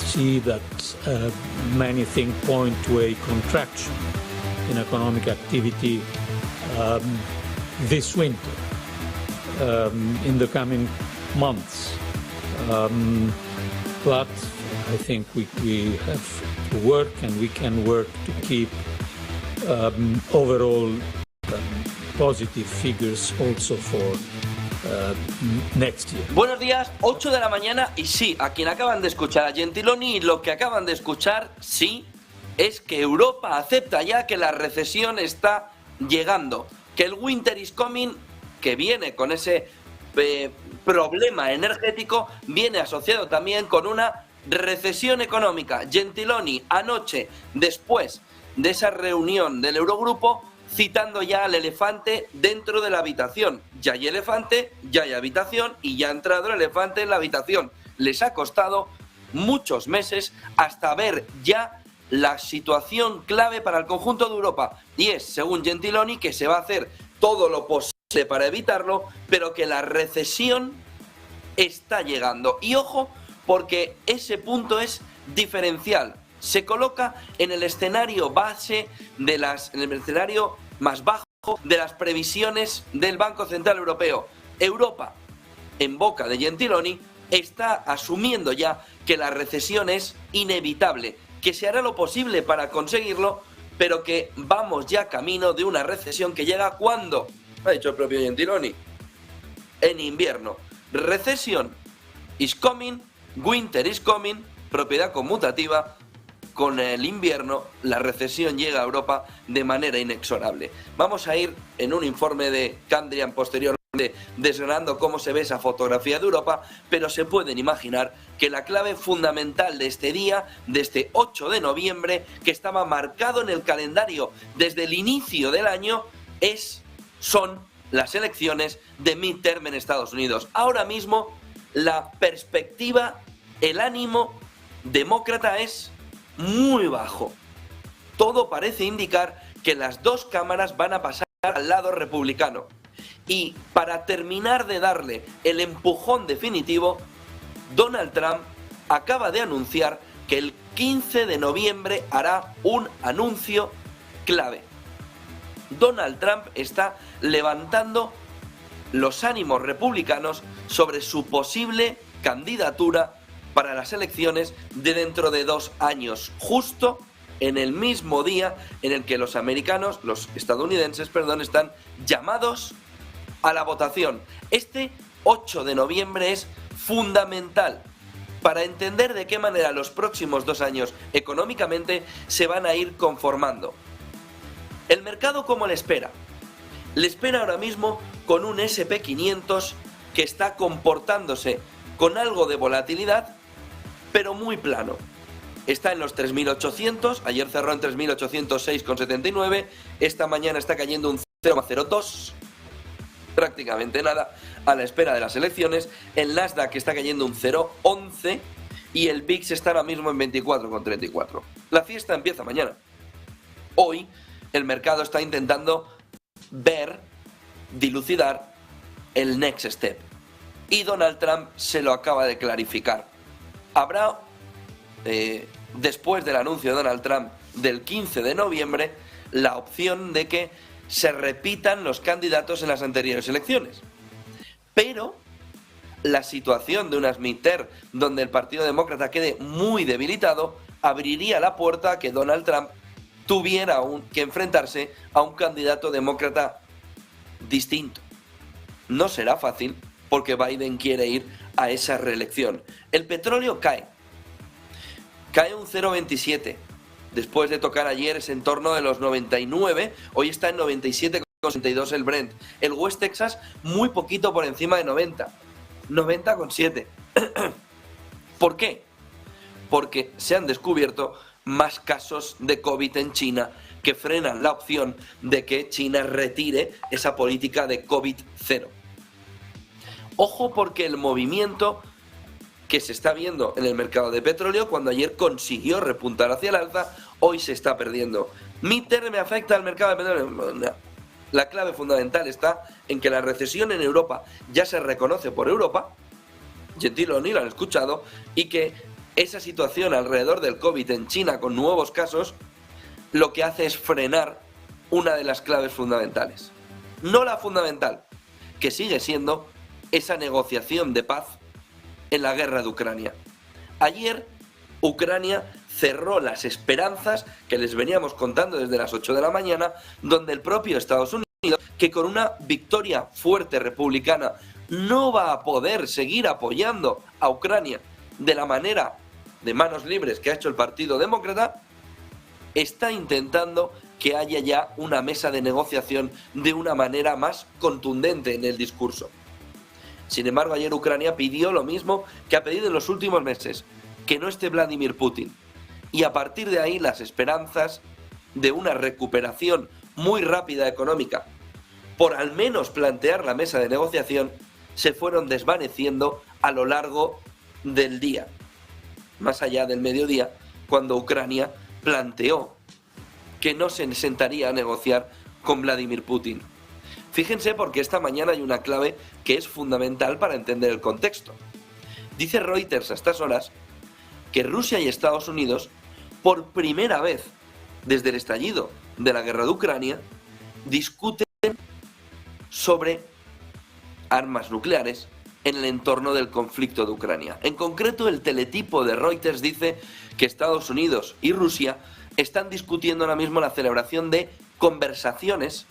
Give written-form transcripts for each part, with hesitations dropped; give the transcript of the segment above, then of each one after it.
see that many things point to a contraction in economic activity this winter, in the coming months. But I think we have to work, and we can work to keep overall positive figures also for next year. Buenos días, 8 de la mañana, y sí, a quien acaban de escuchar, a Gentiloni, lo que acaban de escuchar, sí, es que Europa acepta ya que la recesión está llegando, que el winter is coming, que viene con ese problema energético, viene asociado también con una recesión económica. Gentiloni anoche, después de esa reunión del Eurogrupo, citando ya al elefante dentro de la habitación. Ya hay elefante, ya hay habitación, y ya ha entrado el elefante en la habitación. Les ha costado muchos meses hasta ver ya la situación clave para el conjunto de Europa, y es, según Gentiloni, que se va a hacer todo lo posible para evitarlo, pero que la recesión está llegando. Y ojo, porque ese punto es diferencial. Se coloca en el escenario base en el escenario más bajo de las previsiones del Banco Central Europeo. Europa, en boca de Gentiloni, está asumiendo ya que la recesión es inevitable, que se hará lo posible para conseguirlo, pero que vamos ya camino de una recesión que llega ¿cuándo? Ha dicho el propio Gentiloni, en invierno. Recesión is coming, winter is coming, propiedad conmutativa. Con el invierno, la recesión llega a Europa de manera inexorable. Vamos a ir en un informe de Candrian posteriormente desgranando cómo se ve esa fotografía de Europa, pero se pueden imaginar que la clave fundamental de este día, de este 8 de noviembre, que estaba marcado en el calendario desde el inicio del año, son las elecciones de midterm en Estados Unidos. Ahora mismo, la perspectiva, el ánimo demócrata es muy bajo. Todo parece indicar que las dos cámaras van a pasar al lado republicano. Y para terminar de darle el empujón definitivo, Donald Trump acaba de anunciar que el 15 de noviembre hará un anuncio clave. Donald Trump está levantando los ánimos republicanos sobre su posible candidatura para las elecciones de dentro de 2 años, justo en el mismo día en el que los estadounidenses, están llamados a la votación. Este 8 de noviembre es fundamental para entender de qué manera los próximos 2 años económicamente se van a ir conformando. ¿El mercado cómo le espera? Le espera ahora mismo con un SP500 que está comportándose con algo de volatilidad, pero muy plano. Está en los 3.800, ayer cerró en 3.806,79, esta mañana está cayendo un 0,02, prácticamente nada, a la espera de las elecciones. El Nasdaq está cayendo un 0,11 y el VIX está ahora mismo en 24,34. La fiesta empieza mañana. Hoy el mercado está intentando dilucidar el next step, y Donald Trump se lo acaba de clarificar. Habrá, después del anuncio de Donald Trump del 15 de noviembre, la opción de que se repitan los candidatos en las anteriores elecciones. Pero la situación de unas midterm donde el Partido Demócrata quede muy debilitado abriría la puerta a que Donald Trump tuviera que enfrentarse a un candidato demócrata distinto. No será fácil porque Biden quiere ir a esa reelección. El petróleo cae un 0,27. Después de tocar ayer ese entorno de los 99, hoy está en 97,62 el Brent. El West Texas muy poquito por encima de 90,7. ¿Por qué? Porque se han descubierto más casos de COVID en China que frenan la opción de que China retire esa política de COVID-0. Ojo, porque el movimiento que se está viendo en el mercado de petróleo, cuando ayer consiguió repuntar hacia el alza, hoy se está perdiendo. ¿Midterm me afecta al mercado de petróleo? No. La clave fundamental está en que la recesión en Europa ya se reconoce por Europa, Gentiloni lo han escuchado, y que esa situación alrededor del COVID en China con nuevos casos, lo que hace es frenar una de las claves fundamentales. No la fundamental, que sigue siendo esa negociación de paz en la guerra de Ucrania. Ayer, Ucrania cerró las esperanzas que les veníamos contando desde las 8 de la mañana, donde el propio Estados Unidos, que con una victoria fuerte republicana no va a poder seguir apoyando a Ucrania de la manera de manos libres que ha hecho el Partido Demócrata, está intentando que haya ya una mesa de negociación de una manera más contundente en el discurso. Sin embargo, ayer Ucrania pidió lo mismo que ha pedido en los últimos meses, que no esté Vladimir Putin. Y a partir de ahí las esperanzas de una recuperación muy rápida económica, por al menos plantear la mesa de negociación, se fueron desvaneciendo a lo largo del día, más allá del mediodía, cuando Ucrania planteó que no se sentaría a negociar con Vladimir Putin. Fíjense porque esta mañana hay una clave que es fundamental para entender el contexto. Dice Reuters a estas horas que Rusia y Estados Unidos, por primera vez desde el estallido de la guerra de Ucrania, discuten sobre armas nucleares en el entorno del conflicto de Ucrania. En concreto, el teletipo de Reuters dice que Estados Unidos y Rusia están discutiendo ahora mismo la celebración de conversaciones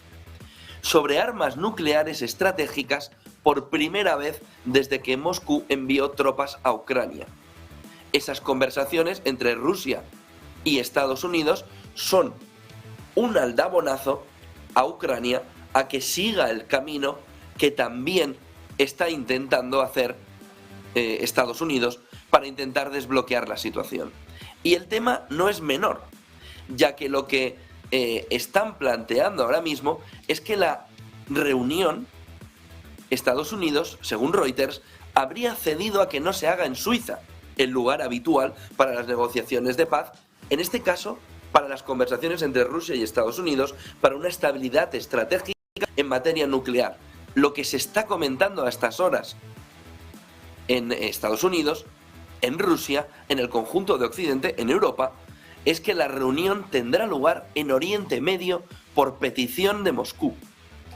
sobre armas nucleares estratégicas por primera vez desde que Moscú envió tropas a Ucrania. Esas conversaciones entre Rusia y Estados Unidos son un aldabonazo a Ucrania a que siga el camino que también está intentando hacer Estados Unidos para intentar desbloquear la situación. Y el tema no es menor, ya que lo que están planteando ahora mismo es que la reunión, Estados Unidos, según Reuters, habría cedido a que no se haga en Suiza, el lugar habitual para las negociaciones de paz, en este caso para las conversaciones entre Rusia y Estados Unidos, para una estabilidad estratégica en materia nuclear. Lo que se está comentando a estas horas en Estados Unidos, en Rusia, en el conjunto de Occidente, en Europa, es que la reunión tendrá lugar en Oriente Medio por petición de Moscú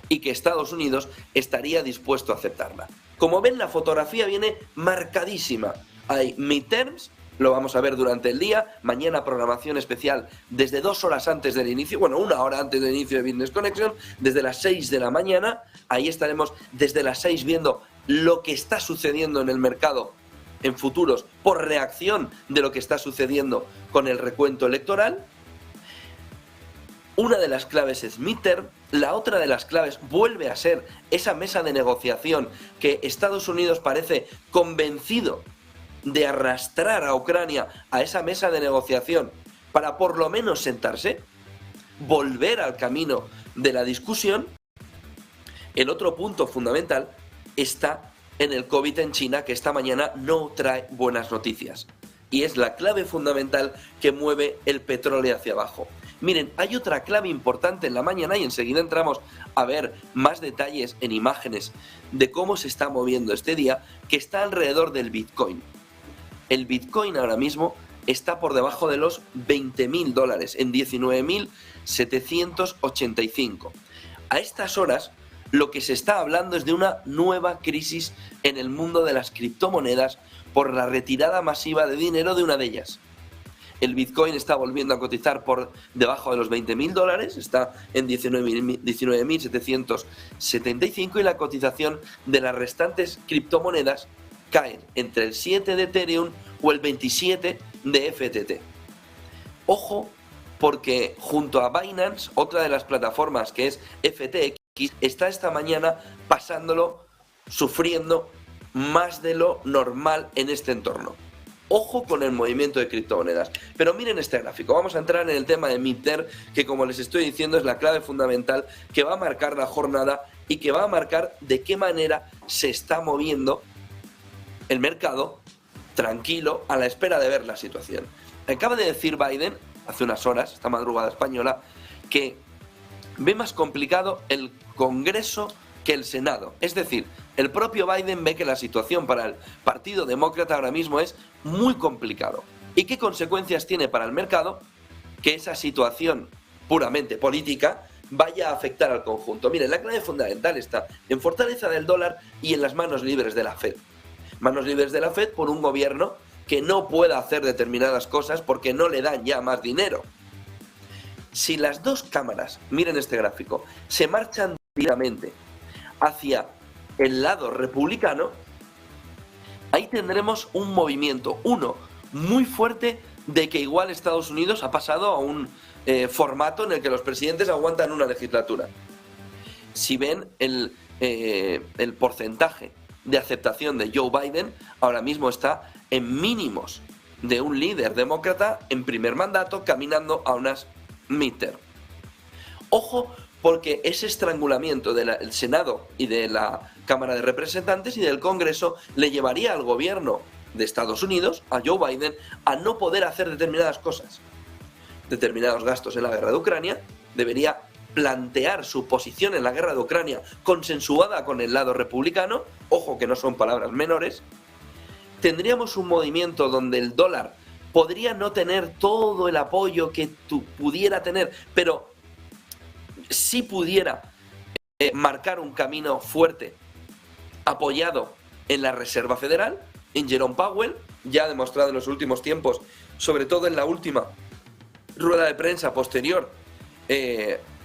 y que Estados Unidos estaría dispuesto a aceptarla. Como ven, la fotografía viene marcadísima. Hay midterms, lo vamos a ver durante el día, mañana programación especial desde 2 horas antes del inicio, bueno, 1 hora antes del inicio de Business Connection, desde las 6 de la mañana, ahí estaremos desde las 6 viendo lo que está sucediendo en el mercado en futuros por reacción de lo que está sucediendo con el recuento electoral. Una de las claves es midterm, la otra de las claves vuelve a ser esa mesa de negociación que Estados Unidos parece convencido de arrastrar a Ucrania a esa mesa de negociación para por lo menos sentarse, volver al camino de la discusión. El otro punto fundamental está en el COVID en China, que esta mañana no trae buenas noticias. Y es la clave fundamental que mueve el petróleo hacia abajo. Miren, hay otra clave importante en la mañana y enseguida entramos a ver más detalles en imágenes de cómo se está moviendo este día, que está alrededor del Bitcoin. El Bitcoin ahora mismo está por debajo de los $20.000, en 19.785. A estas horas, lo que se está hablando es de una nueva crisis en el mundo de las criptomonedas por la retirada masiva de dinero de una de ellas. El Bitcoin está volviendo a cotizar por debajo de los $20.000, está en 19.775 y la cotización de las restantes criptomonedas cae entre el 7 de Ethereum o el 27 de FTT. Ojo, porque junto a Binance, otra de las plataformas que es FTX, está esta mañana pasándolo, sufriendo más de lo normal en este entorno. Ojo con el movimiento de criptomonedas. Pero miren este gráfico, vamos a entrar en el tema de midterm, que como les estoy diciendo es la clave fundamental que va a marcar la jornada y que va a marcar de qué manera se está moviendo el mercado tranquilo a la espera de ver la situación. Acaba de decir Biden, hace unas horas, esta madrugada española, que ve más complicado el Congreso que el Senado. Es decir, el propio Biden ve que la situación para el Partido Demócrata ahora mismo es muy complicado. ¿Y qué consecuencias tiene para el mercado? Que esa situación puramente política vaya a afectar al conjunto. Miren, la clave fundamental está en fortaleza del dólar y en las manos libres de la Fed. Manos libres de la Fed por un gobierno que no pueda hacer determinadas cosas porque no le dan ya más dinero. Si las dos cámaras, miren este gráfico, se marchan directamente hacia el lado republicano, ahí tendremos un movimiento, muy fuerte de que igual Estados Unidos ha pasado a un formato en el que los presidentes aguantan una legislatura. Si ven el porcentaje de aceptación de Joe Biden, ahora mismo está en mínimos de un líder demócrata en primer mandato caminando a unas midterm. Ojo, porque ese estrangulamiento del Senado y de la Cámara de Representantes y del Congreso le llevaría al gobierno de Estados Unidos, a Joe Biden, a no poder hacer determinadas cosas. Determinados gastos en la guerra de Ucrania, debería plantear su posición en la guerra de Ucrania consensuada con el lado republicano, ojo que no son palabras menores. Tendríamos un movimiento donde el dólar podría no tener todo el apoyo que pudiera tener, pero sí pudiera marcar un camino fuerte apoyado en la Reserva Federal, en Jerome Powell, ya ha demostrado en los últimos tiempos, sobre todo en la última rueda de prensa posterior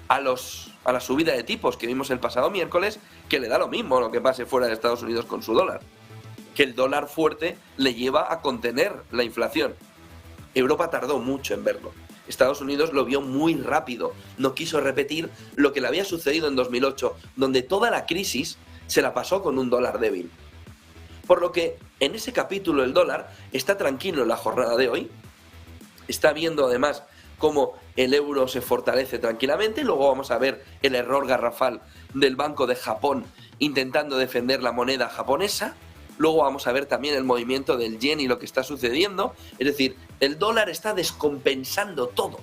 a la subida de tipos que vimos el pasado miércoles, que le da lo mismo lo que pase fuera de Estados Unidos con su dólar, que el dólar fuerte le lleva a contener la inflación. Europa tardó mucho en verlo. Estados Unidos lo vio muy rápido, no quiso repetir lo que le había sucedido en 2008, donde toda la crisis se la pasó con un dólar débil. Por lo que en ese capítulo el dólar está tranquilo en la jornada de hoy, está viendo además cómo el euro se fortalece tranquilamente, luego vamos a ver el error garrafal del Banco de Japón intentando defender la moneda japonesa, luego vamos a ver también el movimiento del yen y lo que está sucediendo, es decir, el dólar está descompensando todo,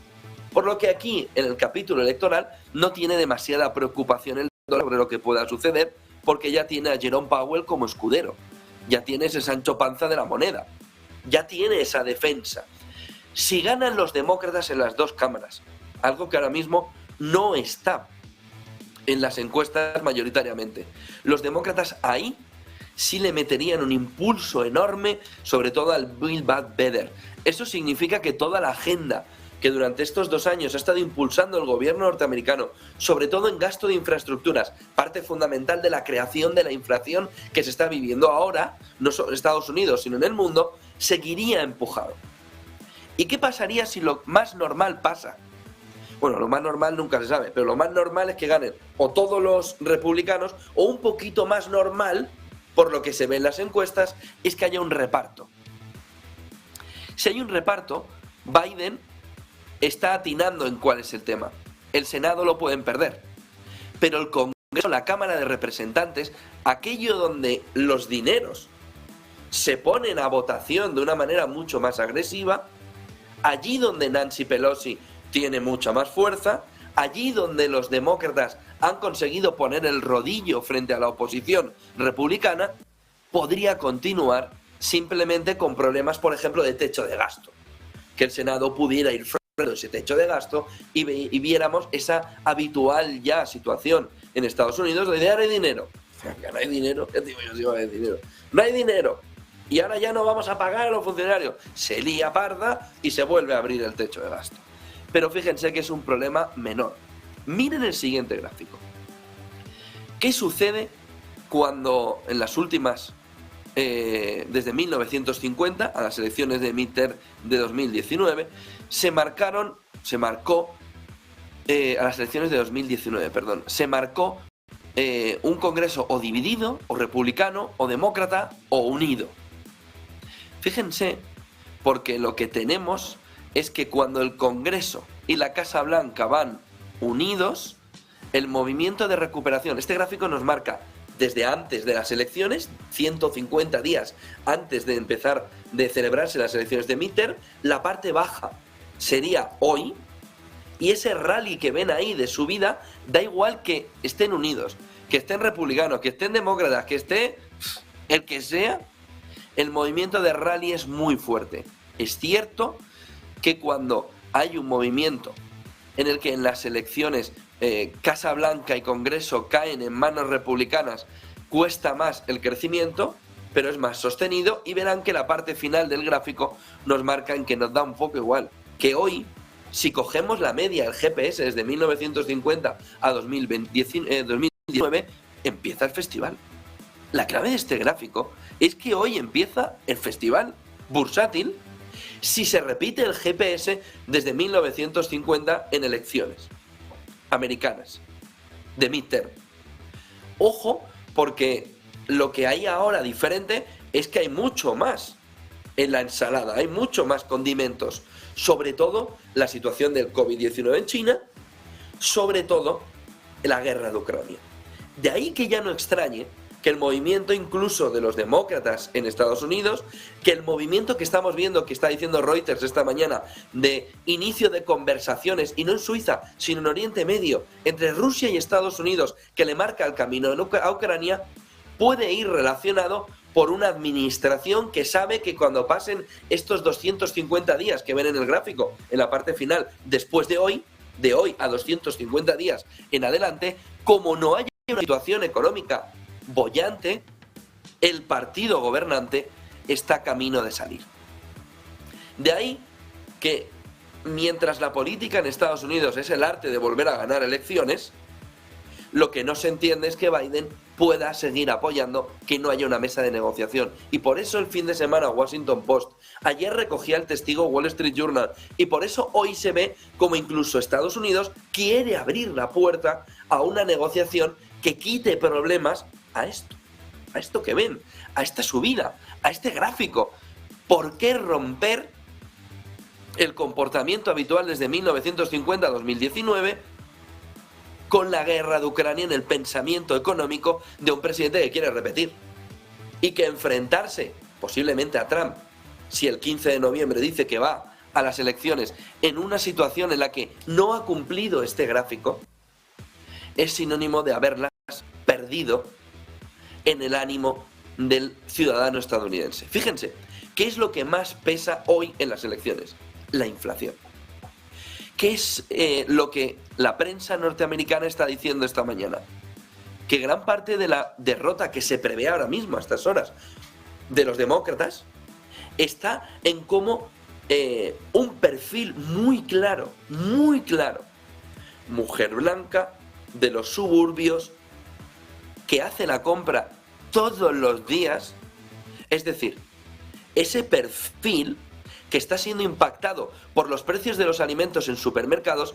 por lo que aquí en el capítulo electoral no tiene demasiada preocupación el dólar sobre lo que pueda suceder, porque ya tiene a Jerome Powell como escudero, ya tiene ese Sancho Panza de la moneda, ya tiene esa defensa. Si ganan los demócratas en las dos cámaras, algo que ahora mismo no está en las encuestas mayoritariamente, los demócratas ahí sí le meterían un impulso enorme, sobre todo al Build Back Better. Eso significa que toda la agenda que durante estos 2 años ha estado impulsando el gobierno norteamericano, sobre todo en gasto de infraestructuras, parte fundamental de la creación de la inflación que se está viviendo ahora, no solo en Estados Unidos, sino en el mundo, seguiría empujado. ¿Y qué pasaría si lo más normal pasa? Bueno, lo más normal nunca se sabe, pero lo más normal es que ganen o todos los republicanos, o un poquito más normal, por lo que se ve en las encuestas, es que haya un reparto. Si hay un reparto, Biden está atinando en cuál es el tema. El Senado lo pueden perder, pero el Congreso, la Cámara de Representantes, aquello donde los dineros se ponen a votación de una manera mucho más agresiva, allí donde Nancy Pelosi tiene mucha más fuerza, allí donde los demócratas han conseguido poner el rodillo frente a la oposición republicana, podría continuar simplemente con problemas, por ejemplo, de techo de gasto. Que el Senado pudiera ir frenando ese techo de gasto y viéramos esa habitual ya situación en Estados Unidos de no hay dinero. Ya no hay dinero, ya digo yo, no hay dinero. No hay dinero. Y ahora ya no vamos a pagar a los funcionarios. Se lía parda y se vuelve a abrir el techo de gasto. Pero fíjense que es un problema menor. Miren el siguiente gráfico. ¿Qué sucede cuando en las últimas, desde 1950 a las elecciones de midterm de 2019, se marcó un Congreso o dividido, o republicano, o demócrata, o unido? Fíjense, porque lo que tenemos es que cuando el Congreso y la Casa Blanca van unidos, el movimiento de recuperación, este gráfico nos marca desde antes de las elecciones, 150 días antes de empezar de celebrarse las elecciones de midterm, la parte baja sería hoy, y ese rally que ven ahí de subida, da igual que estén unidos, que estén republicanos, que estén demócratas, que esté el que sea, el movimiento de rally es muy fuerte. Es cierto que cuando hay un movimiento en el que en las elecciones Casa Blanca y Congreso caen en manos republicanas, cuesta más el crecimiento, pero es más sostenido, y verán que la parte final del gráfico nos marca en que nos da un poco igual, que hoy, si cogemos la media del GPS desde 1950 a 2019, empieza el festival. La clave de este gráfico es que hoy empieza el festival bursátil si se repite el GPS desde 1950 en elecciones americanas de midterm. Ojo, porque lo que hay ahora diferente es que hay mucho más en la ensalada, hay mucho más condimentos, sobre todo la situación del COVID-19 en China, sobre todo la guerra de Ucrania. De ahí que ya no extrañe que el movimiento incluso de los demócratas en Estados Unidos, que el movimiento que estamos viendo, que está diciendo Reuters esta mañana, de inicio de conversaciones, y no en Suiza, sino en Oriente Medio, entre Rusia y Estados Unidos, que le marca el camino a Ucrania, puede ir relacionado por una administración que sabe que cuando pasen estos 250 días que ven en el gráfico, en la parte final, después de hoy a 250 días en adelante, como no haya una situación económica boyante, el partido gobernante está camino de salir. De ahí que mientras la política en Estados Unidos es el arte de volver a ganar elecciones, lo que no se entiende es que Biden pueda seguir apoyando que no haya una mesa de negociación. Y por eso el fin de semana Washington Post, ayer recogía el testigo Wall Street Journal, y por eso hoy se ve como incluso Estados Unidos quiere abrir la puerta a una negociación que quite problemas a esto que ven, a esta subida, a este gráfico. ¿Por qué romper el comportamiento habitual desde 1950 a 2019 con la guerra de Ucrania en el pensamiento económico de un presidente que quiere repetir? Y que enfrentarse posiblemente a Trump, si el 15 de noviembre dice que va a las elecciones en una situación en la que no ha cumplido este gráfico, es sinónimo de haberlas perdido en el ánimo del ciudadano estadounidense. Fíjense, ¿qué es lo que más pesa hoy en las elecciones? La inflación. ¿Qué es lo que la prensa norteamericana está diciendo esta mañana? Que gran parte de la derrota que se prevé ahora mismo a estas horas de los demócratas está en cómo un perfil muy claro, mujer blanca, de los suburbios, que hace la compra todos los días, es decir, ese perfil que está siendo impactado por los precios de los alimentos en supermercados,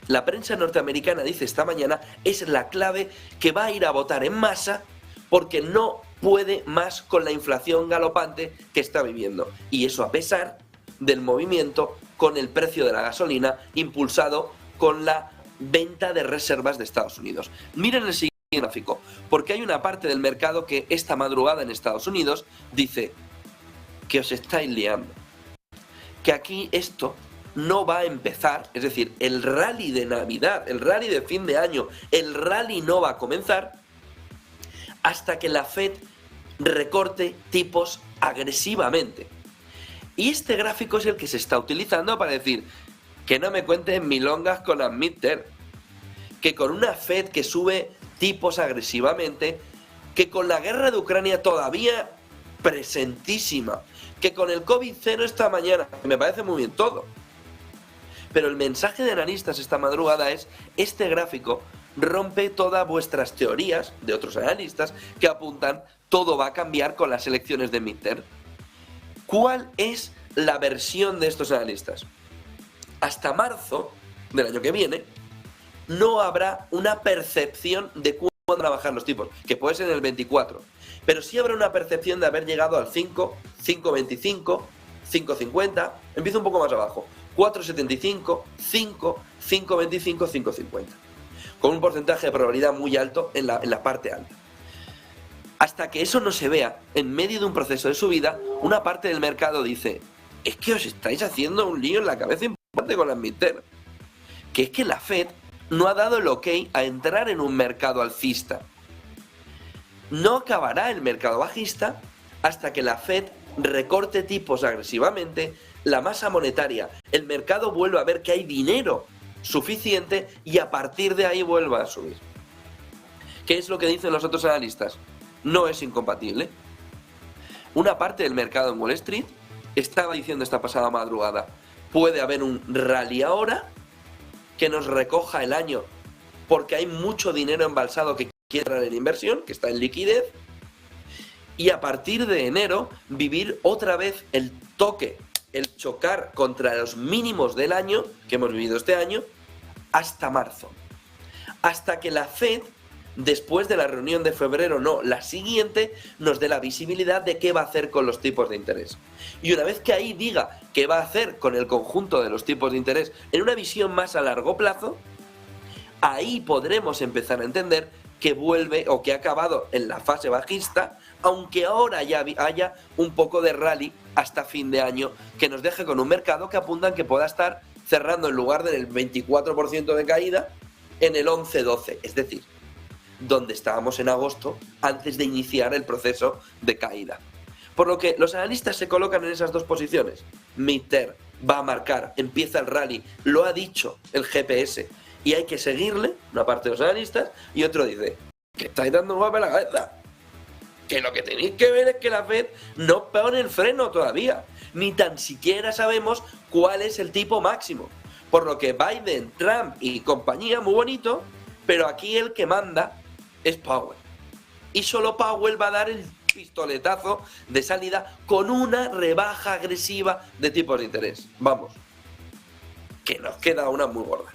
la prensa norteamericana dice esta mañana, es la clave que va a ir a votar en masa porque no puede más con la inflación galopante que está viviendo. Y eso a pesar del movimiento con el precio de la gasolina impulsado con la venta de reservas de Estados Unidos. Miren el siguiente gráfico, porque hay una parte del mercado que esta madrugada en Estados Unidos dice que os estáis liando, que aquí esto no va a empezar, es decir, el rally de Navidad, el rally de fin de año, el rally no va a comenzar hasta que la Fed recorte tipos agresivamente. Y este gráfico es el que se está utilizando para decir que no me cuenten milongas con las midterm, que con una Fed que sube tipos agresivamente, que con la guerra de Ucrania todavía presentísima, que con el COVID-0 esta mañana, que me parece muy bien todo. Pero el mensaje de analistas esta madrugada es, este gráfico rompe todas vuestras teorías de otros analistas que apuntan todo va a cambiar con las elecciones de midterm. ¿Cuál es la versión de estos analistas? Hasta marzo del año que viene no habrá una percepción de cuándo van a bajar los tipos, que puede ser en el 24, pero sí habrá una percepción de haber llegado al 5, 5.25, 5.50, empieza un poco más abajo, 4.75, 5, 5.25, 5.50, con un porcentaje de probabilidad muy alto en la parte alta. Hasta que eso no se vea en medio de un proceso de subida, una parte del mercado dice, es que os estáis haciendo un lío en la cabeza importante con las midterm, que es que la Fed no ha dado el ok a entrar en un mercado alcista. no acabará el mercado bajista hasta que la Fed recorte tipos agresivamente, la masa monetaria, el mercado vuelva a ver que hay dinero suficiente y a partir de ahí vuelva a subir. ¿Qué es lo que dicen los otros analistas? No es incompatible. Una parte del mercado en Wall Street estaba diciendo esta pasada madrugada, puede haber un rally ahora que nos recoja el año porque hay mucho dinero embalsado que quiere entrar en inversión, que está en liquidez, y a partir de enero vivir otra vez el toque, el chocar contra los mínimos del año que hemos vivido este año hasta marzo. Hasta que la Fed, después de la reunión de febrero, no, la siguiente, nos dé la visibilidad de qué va a hacer con los tipos de interés. Y una vez que ahí diga qué va a hacer con el conjunto de los tipos de interés en una visión más a largo plazo, ahí podremos empezar a entender que vuelve o que ha acabado en la fase bajista, aunque ahora ya haya un poco de rally hasta fin de año que nos deje con un mercado que apuntan que pueda estar cerrando en lugar del 24% de caída en el 11-12, es decir, donde estábamos en agosto antes de iniciar el proceso de caída. Por lo que los analistas se colocan en esas dos posiciones. Mitter va a marcar, empieza el rally, lo ha dicho el GPS y hay que seguirle, una parte de los analistas, y otro dice que estáis dando un golpe a la cabeza, que lo que tenéis que ver es que la Fed no pone el freno todavía, ni tan siquiera sabemos cuál es el tipo máximo. Por lo que Biden, Trump y compañía, muy bonito, pero aquí el que manda es Powell. Y solo Powell va a dar el pistoletazo de salida con una rebaja agresiva de tipos de interés. Vamos, que nos queda una muy gorda.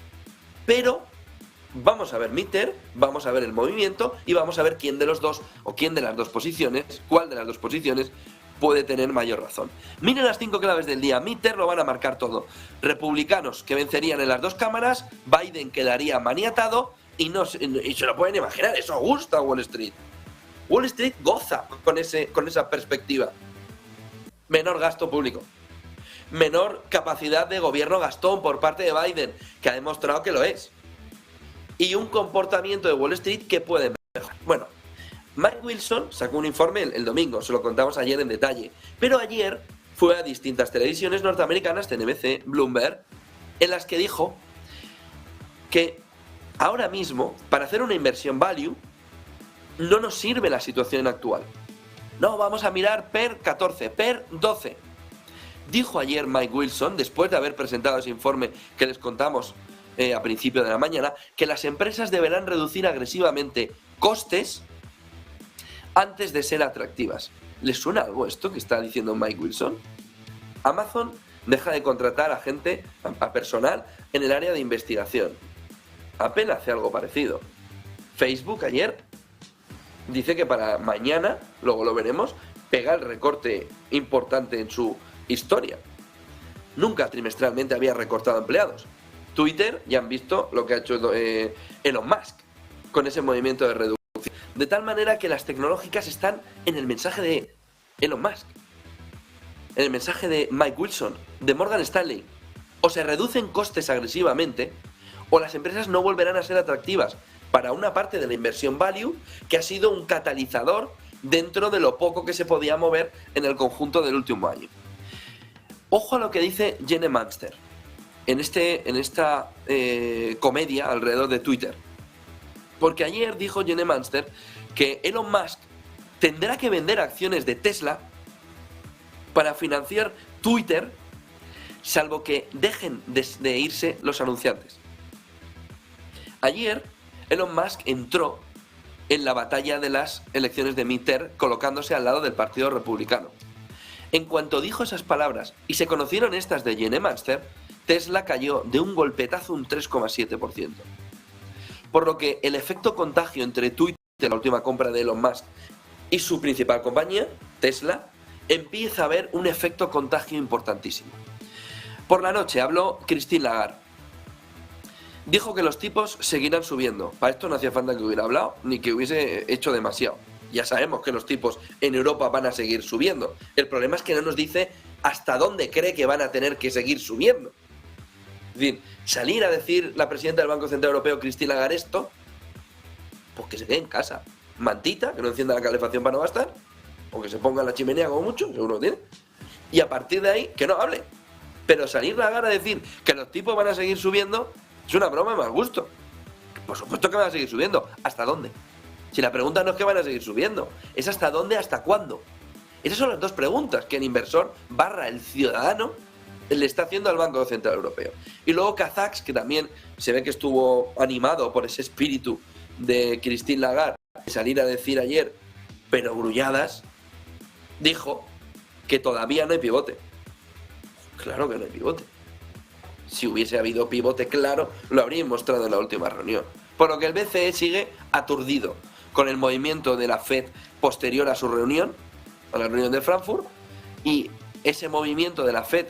Pero vamos a ver Mitter, vamos a ver el movimiento y vamos a ver quién de los dos o quién de las dos posiciones, cuál de las dos posiciones puede tener mayor razón. Miren las 5 claves del día. Mitter lo van a marcar todo. Republicanos que vencerían en las dos cámaras, Biden quedaría maniatado y se lo pueden imaginar, eso gusta a Wall Street. Wall Street goza con esa perspectiva. Menor gasto público, menor capacidad de gobierno gastón por parte de Biden, que ha demostrado que lo es, y un comportamiento de Wall Street que puede mejorar. Bueno, Mike Wilson sacó un informe el domingo, se lo contamos ayer en detalle, pero ayer fue a distintas televisiones norteamericanas, CNBC, Bloomberg, en las que dijo que ahora mismo, para hacer una inversión value, no nos sirve la situación actual. No, vamos a mirar PER 14, PER 12. Dijo ayer Mike Wilson, después de haber presentado ese informe que les contamos a principio de la mañana, que las empresas deberán reducir agresivamente costes antes de ser atractivas. ¿Les suena algo esto que está diciendo Mike Wilson? Amazon deja de contratar a gente, a personal, en el área de investigación. Apple hace algo parecido. Facebook ayer dice que para mañana, luego lo veremos, pega el recorte importante en su historia. Nunca trimestralmente había recortado empleados. Twitter, ya han visto lo que ha hecho Elon Musk con ese movimiento de reducción. De tal manera que las tecnológicas están en el mensaje de Elon Musk, en el mensaje de Mike Wilson, de Morgan Stanley. O se reducen costes agresivamente, o las empresas no volverán a ser atractivas para una parte de la inversión value que ha sido un catalizador dentro de lo poco que se podía mover en el conjunto del último año. Ojo a lo que dice Jenny Munster en esta comedia alrededor de Twitter. Porque ayer dijo Jenny Munster que Elon Musk tendrá que vender acciones de Tesla para financiar Twitter, salvo que dejen de irse los anunciantes. Ayer Elon Musk entró en la batalla de las elecciones de midterm colocándose al lado del Partido Republicano. En cuanto dijo esas palabras y se conocieron estas de Jenny Munster, Tesla cayó de un golpetazo un 3,7%. Por lo que el efecto contagio entre Twitter, la última compra de Elon Musk, y su principal compañía, Tesla, empieza a haber un efecto contagio importantísimo. Por la noche habló Christine Lagarde. Dijo que los tipos seguirán subiendo. Para esto no hacía falta que hubiera hablado ni que hubiese hecho demasiado. Ya sabemos que los tipos en Europa van a seguir subiendo. El problema es que no nos dice hasta dónde cree que van a tener que seguir subiendo. Es decir, salir a decir la presidenta del Banco Central Europeo, Christine Lagarde, esto, pues que se quede en casa. mantita, que no encienda la calefacción para no gastar, o que se ponga en la chimenea como mucho, seguro que tiene, y a partir de ahí, que no hable. Pero salir Lagarde a decir que los tipos van a seguir subiendo es una broma de mal gusto. Por supuesto que van a seguir subiendo. ¿Hasta dónde? Si la pregunta no es que van a seguir subiendo, es hasta dónde, hasta cuándo. Esas son las dos preguntas que el inversor / el ciudadano le está haciendo al Banco Central Europeo. Y luego Kazaks, que también se ve que estuvo animado por ese espíritu de Christine Lagarde, de salir a decir ayer, pero grulladas, dijo que todavía no hay pivote. Claro que no hay pivote. Si hubiese habido pivote claro, lo habrían mostrado en la última reunión. Por lo que el BCE sigue aturdido con el movimiento de la Fed posterior a su reunión, a la reunión de Frankfurt, y ese movimiento de la Fed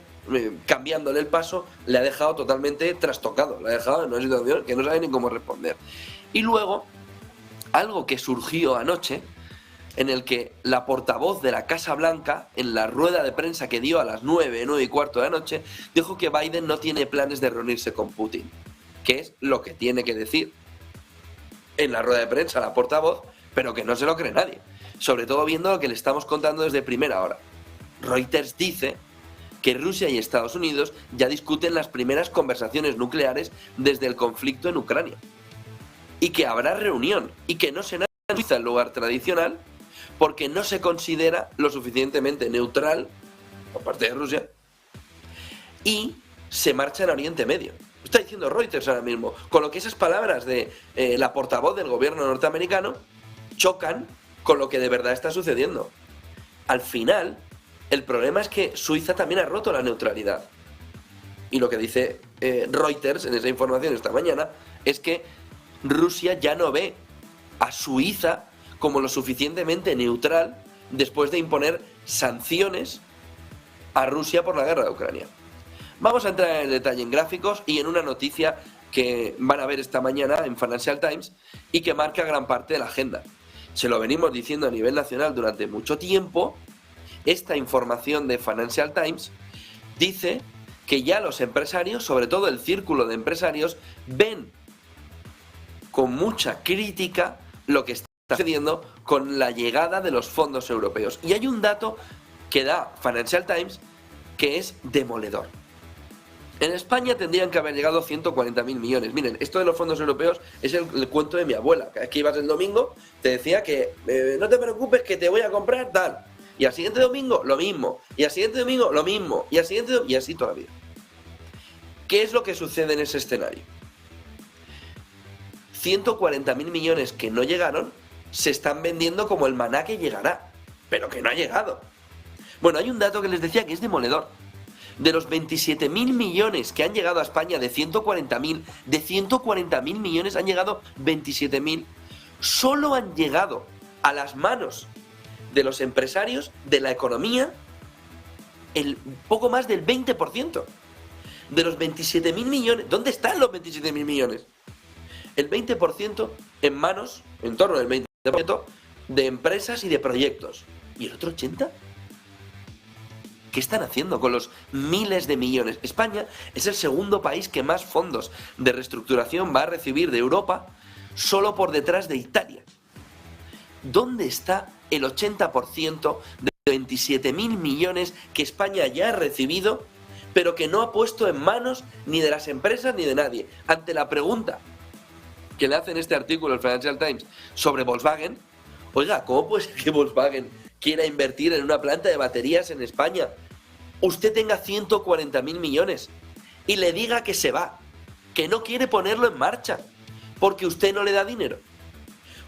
cambiándole el paso le ha dejado totalmente trastocado, le ha dejado en una situación que no sabe ni cómo responder. Y luego, algo que surgió anoche, en el que la portavoz de la Casa Blanca, en la rueda de prensa que dio a las 9:15 de la noche, dijo que Biden no tiene planes de reunirse con Putin, que es lo que tiene que decir en la rueda de prensa la portavoz, pero que no se lo cree nadie, sobre todo viendo lo que le estamos contando desde primera hora. Reuters dice que Rusia y Estados Unidos ya discuten las primeras conversaciones nucleares desde el conflicto en Ucrania, y que habrá reunión, y que no será en Suiza el lugar tradicional, porque no se considera lo suficientemente neutral por parte de Rusia, y se marcha en Oriente Medio. Está diciendo Reuters ahora mismo, con lo que esas palabras de la portavoz del gobierno norteamericano chocan con lo que de verdad está sucediendo. Al final, el problema es que Suiza también ha roto la neutralidad. Y lo que dice Reuters en esa información esta mañana es que Rusia ya no ve a Suiza como lo suficientemente neutral después de imponer sanciones a Rusia por la guerra de Ucrania. Vamos a entrar en el detalle en gráficos y en una noticia que van a ver esta mañana en Financial Times y que marca gran parte de la agenda. Se lo venimos diciendo a nivel nacional durante mucho tiempo. Esta información de Financial Times dice que ya los empresarios, sobre todo el círculo de empresarios, ven con mucha crítica lo que está sucediendo con la llegada de los fondos europeos. Y hay un dato que da Financial Times que es demoledor. En España tendrían que haber llegado 140.000 millones. Miren, esto de los fondos europeos es el cuento de mi abuela. Cada vez que ibas el domingo te decía que no te preocupes que te voy a comprar tal. Y al siguiente domingo lo mismo. Y al siguiente domingo lo mismo. Y al siguiente y así toda la vida. ¿Qué es lo que sucede en ese escenario? 140.000 millones que no llegaron se están vendiendo como el maná que llegará, pero que no ha llegado. Bueno, hay un dato que les decía que es demoledor. De los 27.000 millones que han llegado a España, de 140.000 millones han llegado 27.000. Solo han llegado a las manos de los empresarios, de la economía, el poco más del 20%. De los 27.000 millones, ¿dónde están los 27.000 millones? El 20% en manos, en torno del 20%, de empresas y de proyectos. ¿Y el otro 80%? ¿Qué están haciendo con los miles de millones? España es el segundo país que más fondos de reestructuración va a recibir de Europa, solo por detrás de Italia. ¿Dónde está el 80% de 27.000 millones que España ya ha recibido, pero que no ha puesto en manos ni de las empresas ni de nadie? Ante la pregunta que le hacen este artículo el Financial Times sobre Volkswagen, oiga, ¿cómo puede ser que Volkswagen quiera invertir en una planta de baterías en España, usted tenga 140.000 millones y le diga que se va, que no quiere ponerlo en marcha porque usted no le da dinero?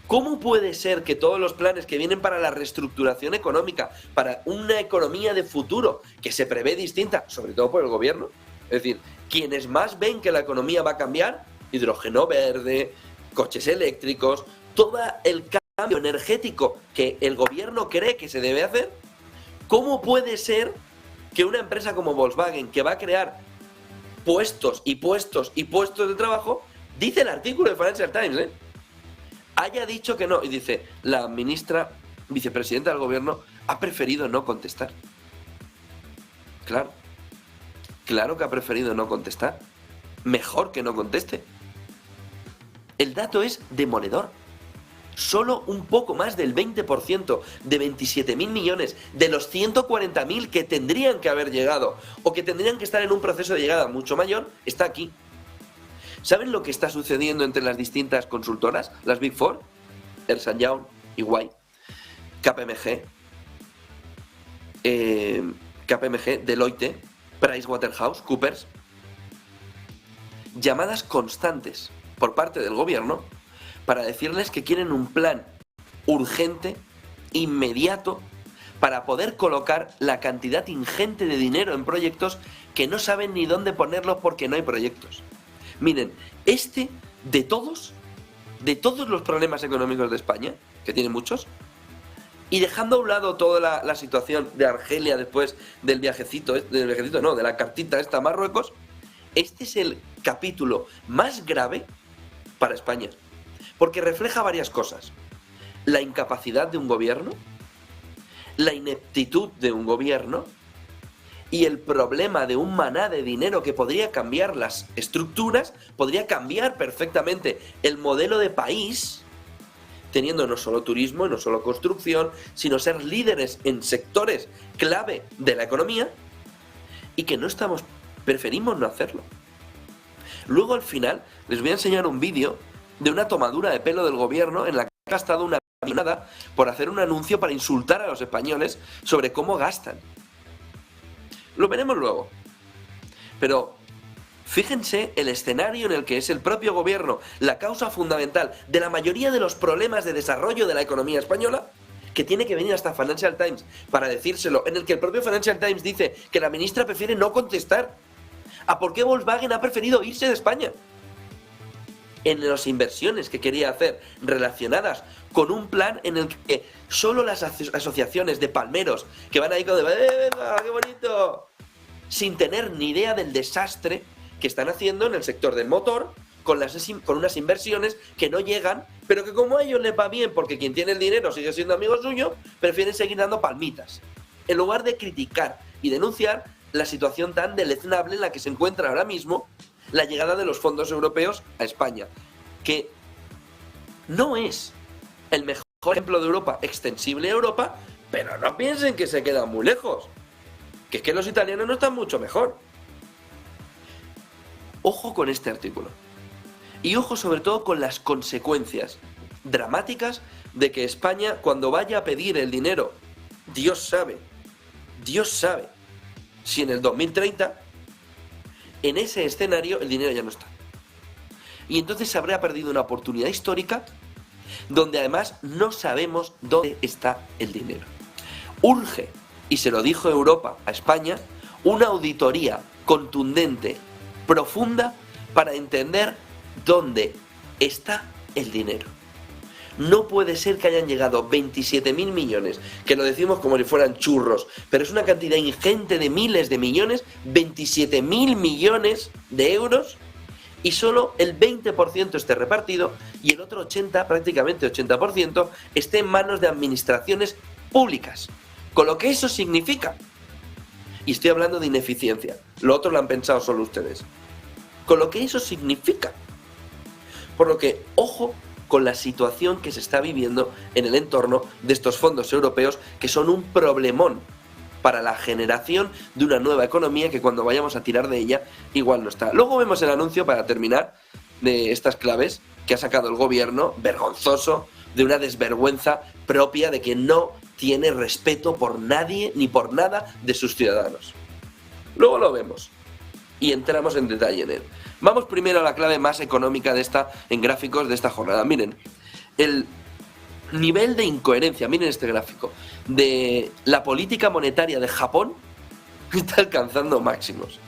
¿Cómo puede ser que todos los planes que vienen para la reestructuración económica, para una economía de futuro que se prevé distinta, sobre todo por el gobierno, es decir, quienes más ven que la economía va a cambiar, hidrógeno verde, coches eléctricos, todo el cambio energético que el gobierno cree que se debe hacer, ¿cómo puede ser que una empresa como Volkswagen, que va a crear puestos y puestos y puestos de trabajo, dice el artículo de Financial Times, haya dicho que no? Y dice, la ministra, vicepresidenta del gobierno, ha preferido no contestar. Claro que ha preferido no contestar. Mejor que no conteste. El dato es demoledor. solo un poco más del 20% de 27.000 millones de los 140.000 que tendrían que haber llegado o que tendrían que estar en un proceso de llegada mucho mayor, está aquí. ¿Saben lo que está sucediendo entre las distintas consultoras? Las Big Four, Ernst & Young, EY, KPMG, Deloitte, PricewaterhouseCoopers. Llamadas constantes por parte del gobierno para decirles que quieren un plan urgente, inmediato, para poder colocar la cantidad ingente de dinero en proyectos que no saben ni dónde ponerlo porque no hay proyectos. Miren, de todos los problemas económicos de España, que tiene muchos, y dejando a un lado toda la situación de Argelia después de la cartita esta a Marruecos, este es el capítulo más grave para España, porque refleja varias cosas: la incapacidad de un gobierno, la ineptitud de un gobierno y el problema de un maná de dinero que podría cambiar las estructuras, podría cambiar perfectamente el modelo de país, teniendo no solo turismo, no solo construcción, sino ser líderes en sectores clave de la economía, y que preferimos no hacerlo. Luego, al final, les voy a enseñar un vídeo de una tomadura de pelo del gobierno en la que ha gastado una millonada por hacer un anuncio para insultar a los españoles sobre cómo gastan. Lo veremos luego. Pero fíjense el escenario en el que es el propio gobierno la causa fundamental de la mayoría de los problemas de desarrollo de la economía española, que tiene que venir hasta Financial Times para decírselo, en el que el propio Financial Times dice que la ministra prefiere no contestar a por qué Volkswagen ha preferido irse de España. En las inversiones que quería hacer relacionadas con un plan en el que solo las asociaciones de palmeros que van ahí con venga, qué bonito, sin tener ni idea del desastre que están haciendo en el sector del motor, con unas inversiones que no llegan, pero que como a ellos les va bien porque quien tiene el dinero sigue siendo amigo suyo, prefieren seguir dando palmitas, en lugar de criticar y denunciar la situación tan deleznable en la que se encuentra ahora mismo la llegada de los fondos europeos a España, que no es el mejor ejemplo de Europa, extensible a Europa, pero no piensen que se quedan muy lejos, que es que los italianos no están mucho mejor. Ojo con este artículo, y ojo sobre todo con las consecuencias dramáticas de que España, cuando vaya a pedir el dinero, Dios sabe si en el 2030, en ese escenario el dinero ya no está. Y entonces se habrá perdido una oportunidad histórica donde además no sabemos dónde está el dinero. Urge, y se lo dijo Europa a España, una auditoría contundente, profunda, para entender dónde está el dinero. No puede ser que hayan llegado 27.000 millones, que lo decimos como si fueran churros, pero es una cantidad ingente de miles de millones, 27.000 millones de euros, y solo el 20% esté repartido y el otro 80%, prácticamente 80%, esté en manos de administraciones públicas. Con lo que eso significa, y estoy hablando de ineficiencia, lo otro lo han pensado solo ustedes, con lo que eso significa. Por lo que, ojo con la situación que se está viviendo en el entorno de estos fondos europeos, que son un problemón para la generación de una nueva economía que cuando vayamos a tirar de ella igual no está. Luego vemos el anuncio, para terminar, de estas claves que ha sacado el gobierno, vergonzoso, de una desvergüenza propia de que no tiene respeto por nadie ni por nada de sus ciudadanos. Luego lo vemos y entramos en detalle en él. Vamos primero a la clave más económica en gráficos de esta jornada. Miren, el nivel de incoherencia, miren este gráfico, de la política monetaria de Japón está alcanzando máximos.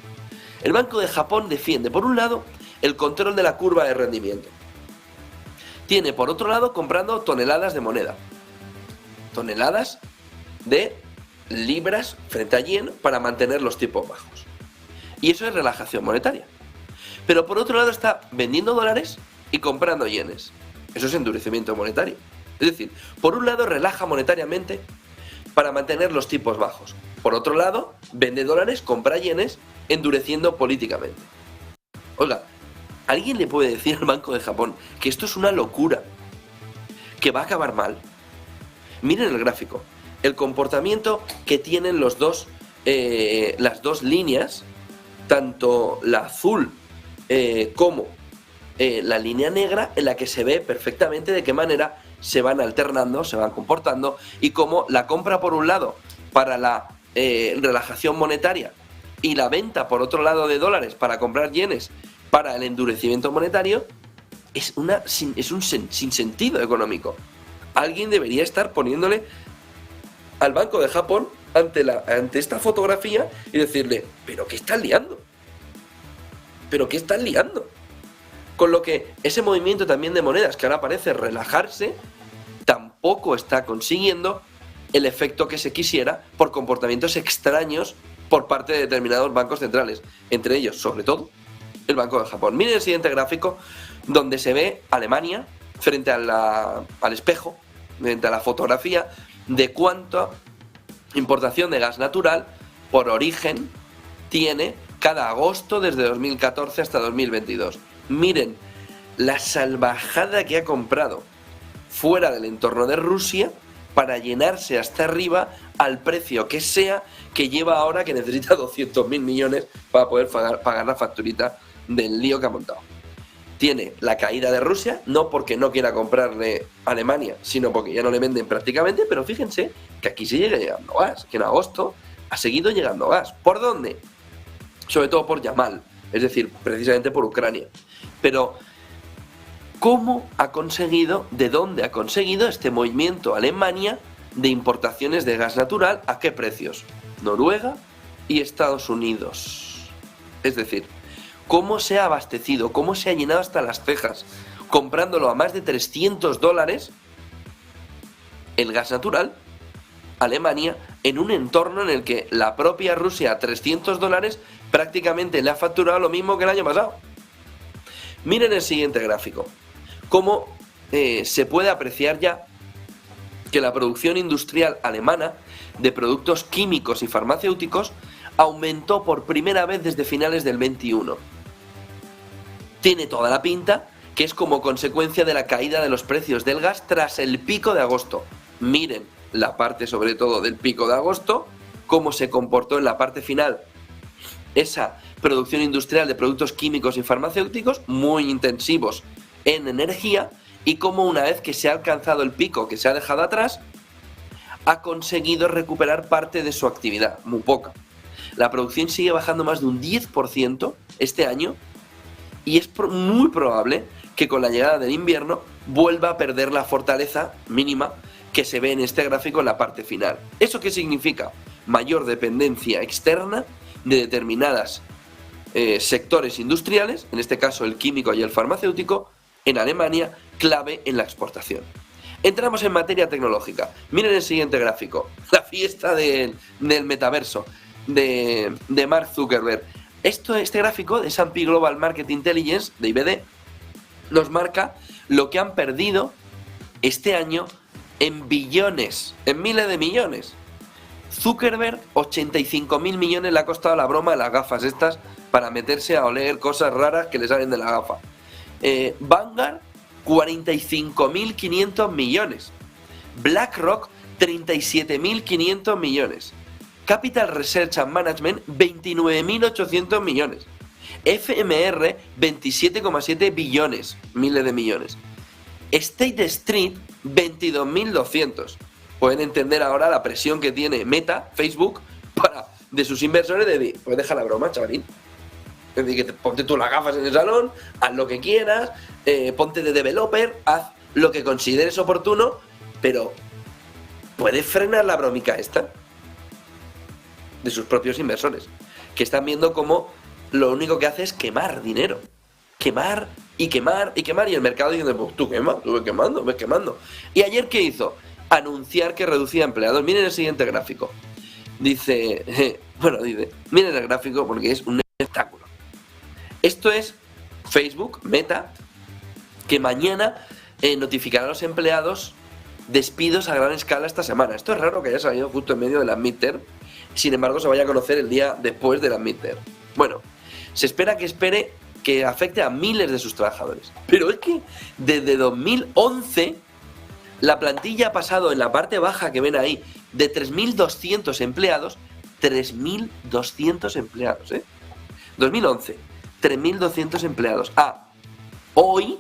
El Banco de Japón defiende, por un lado, el control de la curva de rendimiento. Tiene, por otro lado, comprando toneladas de moneda. Toneladas de libras frente a yen para mantener los tipos bajos. Y eso es relajación monetaria. Pero por otro lado está vendiendo dólares y comprando yenes. Eso es endurecimiento monetario. Es decir, por un lado relaja monetariamente para mantener los tipos bajos. Por otro lado, vende dólares, compra yenes, endureciendo políticamente. Oiga, ¿alguien le puede decir al Banco de Japón que esto es una locura? que va a acabar mal. Miren el gráfico, el comportamiento que tienen las dos líneas, tanto la azul como la línea negra, en la que se ve perfectamente de qué manera se van alternando, se van comportando, y cómo la compra por un lado para la relajación monetaria y la venta por otro lado de dólares para comprar yenes para el endurecimiento monetario es un sinsentido económico. Alguien debería estar poniéndole al Banco de Japón ante esta fotografía y decirle, ¿pero qué están liando? ¿Pero qué están liando? Con lo que ese movimiento también de monedas que ahora parece relajarse, tampoco está consiguiendo el efecto que se quisiera por comportamientos extraños por parte de determinados bancos centrales, entre ellos, sobre todo, el Banco de Japón. Miren el siguiente gráfico, donde se ve Alemania frente al espejo, frente a la fotografía de cuánta importación de gas natural por origen tiene cada agosto desde 2014 hasta 2022. Miren la salvajada que ha comprado fuera del entorno de Rusia para llenarse hasta arriba al precio que sea, que lleva ahora, que necesita 200.000 millones para poder pagar la facturita del lío que ha montado. Tiene la caída de Rusia, no porque no quiera comprarle a Alemania, sino porque ya no le venden prácticamente, pero fíjense que aquí sigue llegando gas, que en agosto ha seguido llegando gas. ¿Por dónde? Sobre todo por Yamal, es decir, precisamente por Ucrania. Pero, ¿cómo ha conseguido, de dónde ha conseguido este movimiento Alemania de importaciones de gas natural? ¿A qué precios? Noruega y Estados Unidos. Es decir, ¿cómo se ha abastecido? ¿Cómo se ha llenado hasta las cejas? Comprándolo a más de $300 el gas natural, Alemania, en un entorno en el que la propia Rusia a $300 prácticamente le ha facturado lo mismo que el año pasado. Miren el siguiente gráfico. Cómo se puede apreciar ya que la producción industrial alemana de productos químicos y farmacéuticos aumentó por primera vez desde finales del 21. Tiene toda la pinta que es como consecuencia de la caída de los precios del gas tras el pico de agosto. Miren la parte sobre todo del pico de agosto, cómo se comportó en la parte final esa producción industrial de productos químicos y farmacéuticos muy intensivos en energía, y cómo una vez que se ha alcanzado el pico que se ha dejado atrás, ha conseguido recuperar parte de su actividad, muy poca. La producción sigue bajando más de un 10% este año, y es muy probable que con la llegada del invierno vuelva a perder la fortaleza mínima que se ve en este gráfico en la parte final. ¿Eso qué significa? Mayor dependencia externa de determinados sectores industriales, en este caso el químico y el farmacéutico, en Alemania, clave en la exportación. Entramos en materia tecnológica. Miren el siguiente gráfico, la fiesta del metaverso de Mark Zuckerberg. Este gráfico de S&P Global Market Intelligence, de IBD, nos marca lo que han perdido este año en billones, en miles de millones. Zuckerberg, 85.000 millones le ha costado la broma de las gafas estas para meterse a oler cosas raras que le salen de la gafa. Vanguard, 45.500 millones. BlackRock, 37.500 millones. Capital Research and Management, 29.800 millones. FMR, 27,7 billones, miles de millones. State Street, 22.200. Pueden entender ahora la presión que tiene Meta, Facebook, de sus inversores de decir, pues deja la broma, chavalín. Es decir, que ponte tú las gafas en el salón, haz lo que quieras, ponte de developer, haz lo que consideres oportuno, pero ¿puedes frenar la bromica esta? De sus propios inversores, que están viendo cómo lo único que hace es quemar dinero. Quemar y quemar y quemar, y el mercado diciendo, pues tú quemas, tú ves quemando. ¿Y ayer qué hizo? Anunciar que reducía empleados. Miren el siguiente gráfico. Dice, miren el gráfico porque es un espectáculo. Esto es Facebook, Meta, que mañana notificará a los empleados despidos a gran escala esta semana. Esto es raro que haya salido justo en medio de la midterm, sin embargo se vaya a conocer el día después de la midterm. Bueno, se espera que afecte a miles de sus trabajadores. Pero es que desde 2011 La plantilla ha pasado en la parte baja que ven ahí de 3.200 empleados, 3.200 empleados, 2011, 3.200 empleados. Hoy,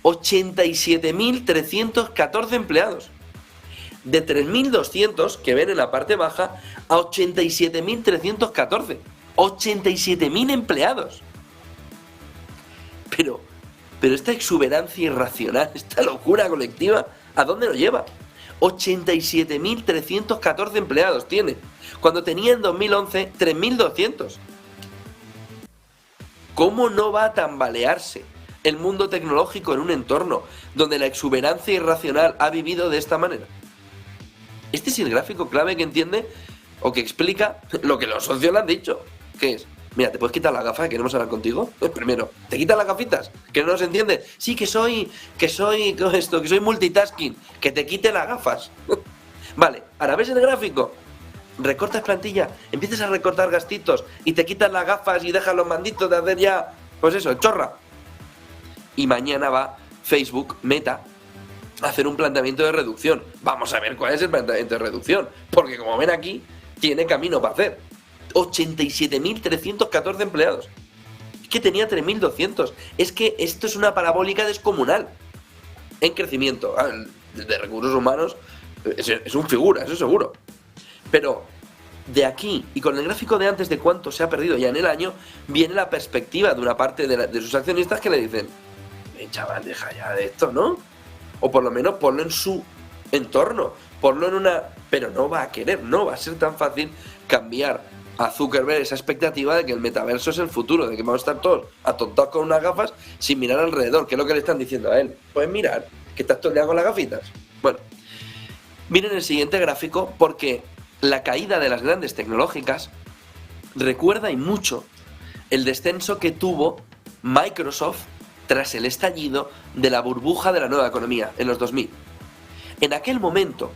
87.314 empleados. De 3.200 que ven en la parte baja a 87.314. 87.000 empleados. Pero esta exuberancia irracional, esta locura colectiva, ¿a dónde nos lleva? 87.314 empleados tiene, cuando tenía en 2011 3.200. ¿Cómo no va a tambalearse el mundo tecnológico en un entorno donde la exuberancia irracional ha vivido de esta manera? Este es el gráfico clave que entiende o que explica lo que los socios le han dicho. ¿Qué es? Mira, ¿te puedes quitar las gafas? ¿Queremos hablar contigo? Primero, ¿te quitas las gafitas? ¿Que no nos entiende? Sí, que soy multitasking. Que te quite las gafas. Vale, ahora ves el gráfico. Recortas plantilla, empiezas a recortar gastitos y te quitas las gafas y dejas los manditos de hacer ya, pues eso, chorra. Y mañana va Facebook, Meta, a hacer un planteamiento de reducción. Vamos a ver cuál es el planteamiento de reducción. Porque como ven aquí, tiene camino para hacer. 87.314 empleados. Es que tenía 3.200. Es que esto es una parabólica descomunal en crecimiento. De recursos humanos es un figura, eso seguro. Pero de aquí, y con el gráfico de antes de cuánto se ha perdido ya en el año, viene la perspectiva de una parte de sus accionistas que le dicen: chaval, deja ya de esto, ¿no? O por lo menos ponlo en su entorno, ponlo en una... Pero no va a querer, no va a ser tan fácil cambiar a Zuckerberg esa expectativa de que el metaverso es el futuro, de que vamos a estar todos atontados con unas gafas sin mirar alrededor, que es lo que le están diciendo a él. Puedes mirar, que estás todo el día con las gafitas. Bueno, miren el siguiente gráfico, porque la caída de las grandes tecnológicas recuerda y mucho el descenso que tuvo Microsoft tras el estallido de la burbuja de la nueva economía en los 2000. En aquel momento,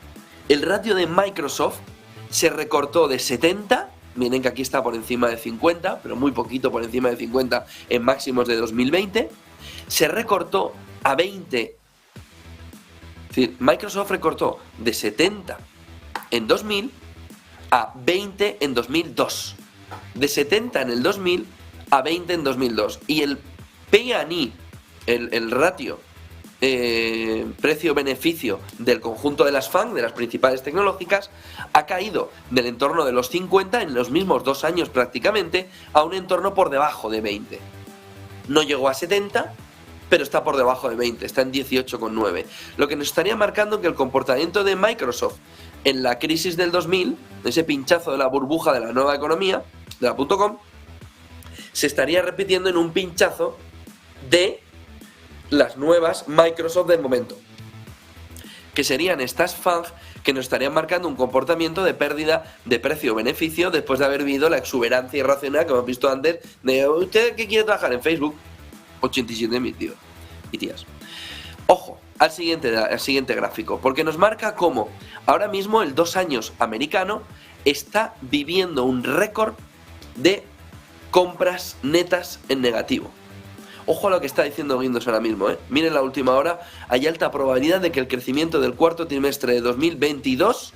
el ratio de Microsoft se recortó de 70, miren que aquí está por encima de 50, pero muy poquito por encima de 50 en máximos de 2020, se recortó a 20. Es decir, Microsoft recortó de 70 en 2000 a 20 en 2002. De 70 en el 2000 a 20 en 2002. Y el P/E, el ratio precio-beneficio del conjunto de las FANG, de las principales tecnológicas, ha caído del entorno de los 50 en los mismos 2 años prácticamente a un entorno por debajo de 20. No llegó a 70, pero está por debajo de 20, está en 18,9. Lo que nos estaría marcando que el comportamiento de Microsoft en la crisis del 2000, ese pinchazo de la burbuja de la nueva economía, de la .com, se estaría repitiendo en un pinchazo de las nuevas Microsoft del momento, que serían estas FANG que nos estarían marcando un comportamiento de pérdida de precio-beneficio después de haber vivido la exuberancia irracional que hemos visto antes de ¿usted qué quiere trabajar en Facebook? 87.000 tíos y tías. Ojo al siguiente gráfico, porque nos marca cómo ahora mismo el 2 años americano está viviendo un récord de compras netas en negativo. Ojo a lo que está diciendo Guindos ahora mismo, Miren la última hora, hay alta probabilidad de que el crecimiento del cuarto trimestre de 2022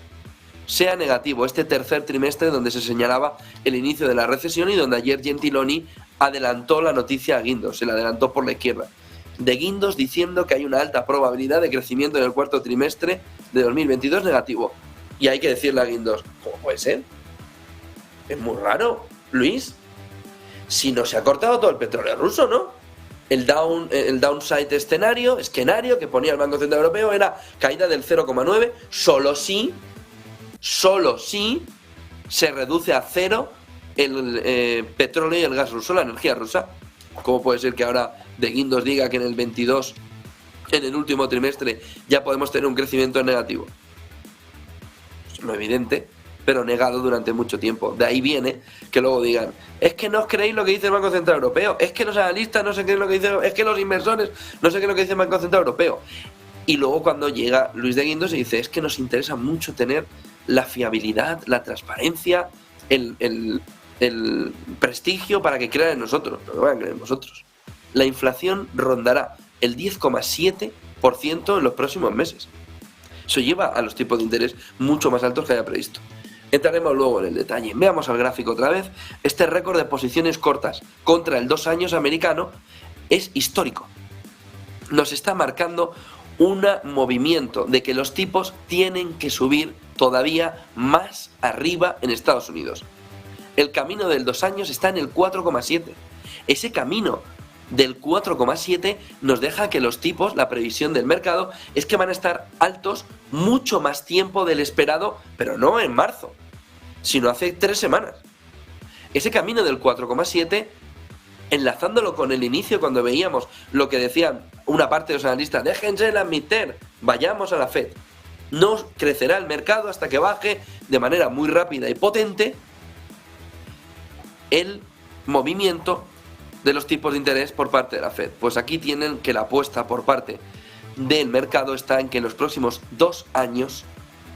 sea negativo. Este tercer trimestre donde se señalaba el inicio de la recesión y donde ayer Gentiloni adelantó la noticia a Guindos, se la adelantó por la izquierda. De Guindos diciendo que hay una alta probabilidad de crecimiento en el cuarto trimestre de 2022 negativo. Y hay que decirle a Guindos, ¿cómo puede ser? Es muy raro, Luis. Si no se ha cortado todo el petróleo ruso, ¿no? El downside escenario que ponía el Banco Central Europeo era caída del 0,9, solo si se reduce a cero el petróleo y el gas ruso, la energía rusa. ¿Cómo puede ser que ahora De Guindos diga que en el 22, en el último trimestre, ya podemos tener un crecimiento negativo? Es lo evidente, pero negado durante mucho tiempo. De ahí viene que luego digan, es que no os creéis lo que dice el Banco Central Europeo, es que los analistas no sé qué es lo que dicen, es que los inversores no sé qué es lo que dice el Banco Central Europeo. Y luego cuando llega Luis de Guindos y dice, es que nos interesa mucho tener la fiabilidad, la transparencia, el prestigio para que crean en nosotros. No van a creer en nosotros. La inflación rondará el 10,7% en los próximos meses. Eso lleva a los tipos de interés mucho más altos que haya previsto. Entraremos luego en el detalle. Veamos al gráfico otra vez. Este récord de posiciones cortas contra el 2 años americano es histórico. Nos está marcando un movimiento de que los tipos tienen que subir todavía más arriba en Estados Unidos. El camino del 2 años está en el 4,7. Ese camino del 4,7 nos deja que los tipos, la previsión del mercado, es que van a estar altos mucho más tiempo del esperado, pero no en marzo, sino hace 3 semanas. Ese camino del 4,7, enlazándolo con el inicio, cuando veíamos lo que decían una parte de los analistas, déjense el admiter, vayamos a la Fed. No crecerá el mercado hasta que baje de manera muy rápida y potente el movimiento de los tipos de interés por parte de la Fed. Pues aquí tienen que la apuesta por parte del mercado está en que en los próximos 2 años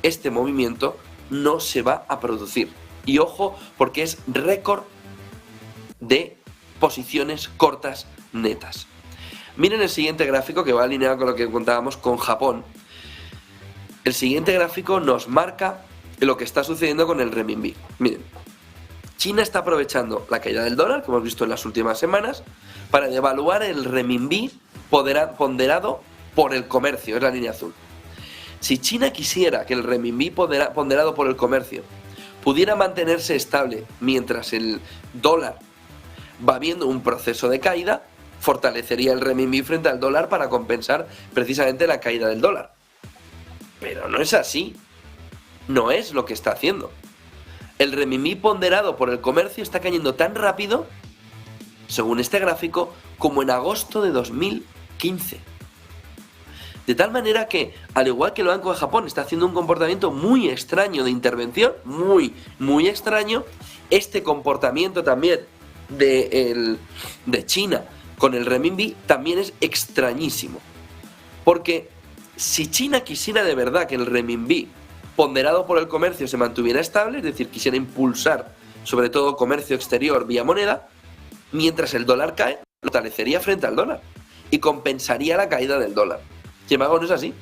este movimiento no se va a producir. Y ojo, porque es récord de posiciones cortas netas. Miren el siguiente gráfico, que va alineado con lo que contábamos con Japón. El siguiente gráfico nos marca lo que está sucediendo con el renminbi. Miren, China está aprovechando la caída del dólar, que hemos visto en las últimas semanas, para devaluar el renminbi ponderado por el comercio, es la línea azul. Si China quisiera que el renminbi ponderado por el comercio pudiera mantenerse estable mientras el dólar va viendo un proceso de caída, fortalecería el renminbi frente al dólar para compensar precisamente la caída del dólar. Pero no es así. No es lo que está haciendo. El renminbi ponderado por el comercio está cayendo tan rápido, según este gráfico, como en agosto de 2015. De tal manera que, al igual que el Banco de Japón está haciendo un comportamiento muy extraño de intervención, muy extraño, este comportamiento también de China con el renminbi también es extrañísimo. Porque si China quisiera de verdad que el renminbi ponderado por el comercio se mantuviera estable, es decir, quisiera impulsar sobre todo comercio exterior vía moneda, mientras el dólar cae, lo fortalecería frente al dólar y compensaría la caída del dólar. Sin embargo, no es así.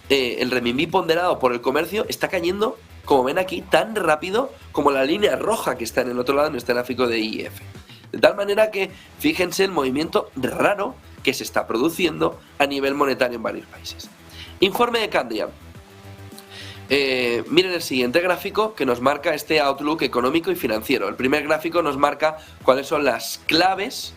El renminbi ponderado por el comercio está cayendo, como ven aquí, tan rápido como la línea roja que está en el otro lado en este gráfico de IF. De tal manera que, fíjense el movimiento raro que se está produciendo a nivel monetario en varios países. Informe de Candriam. Miren el siguiente gráfico que nos marca este outlook económico y financiero. El primer gráfico nos marca cuáles son las claves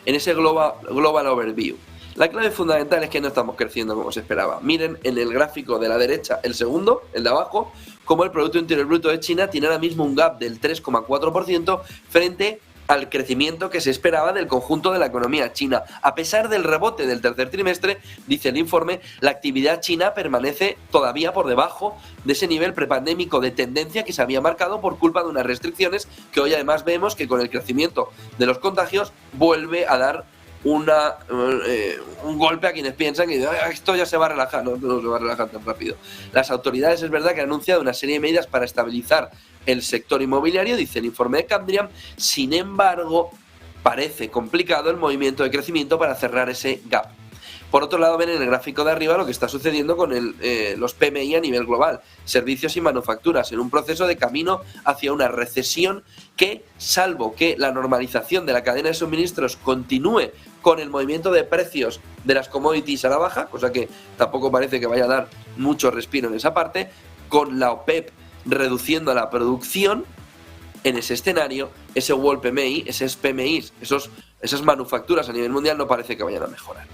en ese global overview. La clave fundamental es que no estamos creciendo como se esperaba. Miren en el gráfico de la derecha, el segundo, el de abajo, como el Producto Interior Bruto de China tiene ahora mismo un gap del 3,4% frente al crecimiento que se esperaba del conjunto de la economía china. A pesar del rebote del tercer trimestre, dice el informe, la actividad china permanece todavía por debajo de ese nivel prepandémico de tendencia que se había marcado por culpa de unas restricciones que hoy además vemos que con el crecimiento de los contagios vuelve a dar un golpe a quienes piensan que esto ya se va a relajar. No se va a relajar tan rápido. Las autoridades es verdad que han anunciado una serie de medidas para estabilizar el sector inmobiliario, dice el informe de Candriam. Sin embargo, parece complicado el movimiento de crecimiento para cerrar ese gap. Por otro lado, ven en el gráfico de arriba lo que está sucediendo con los PMI a nivel global, servicios y manufacturas, en un proceso de camino hacia una recesión que, salvo que la normalización de la cadena de suministros continúe con el movimiento de precios de las commodities a la baja, cosa que tampoco parece que vaya a dar mucho respiro en esa parte, con la OPEP reduciendo la producción, en ese escenario, ese World PMI, esos PMIs, esas manufacturas a nivel mundial no parece que vayan a mejorar.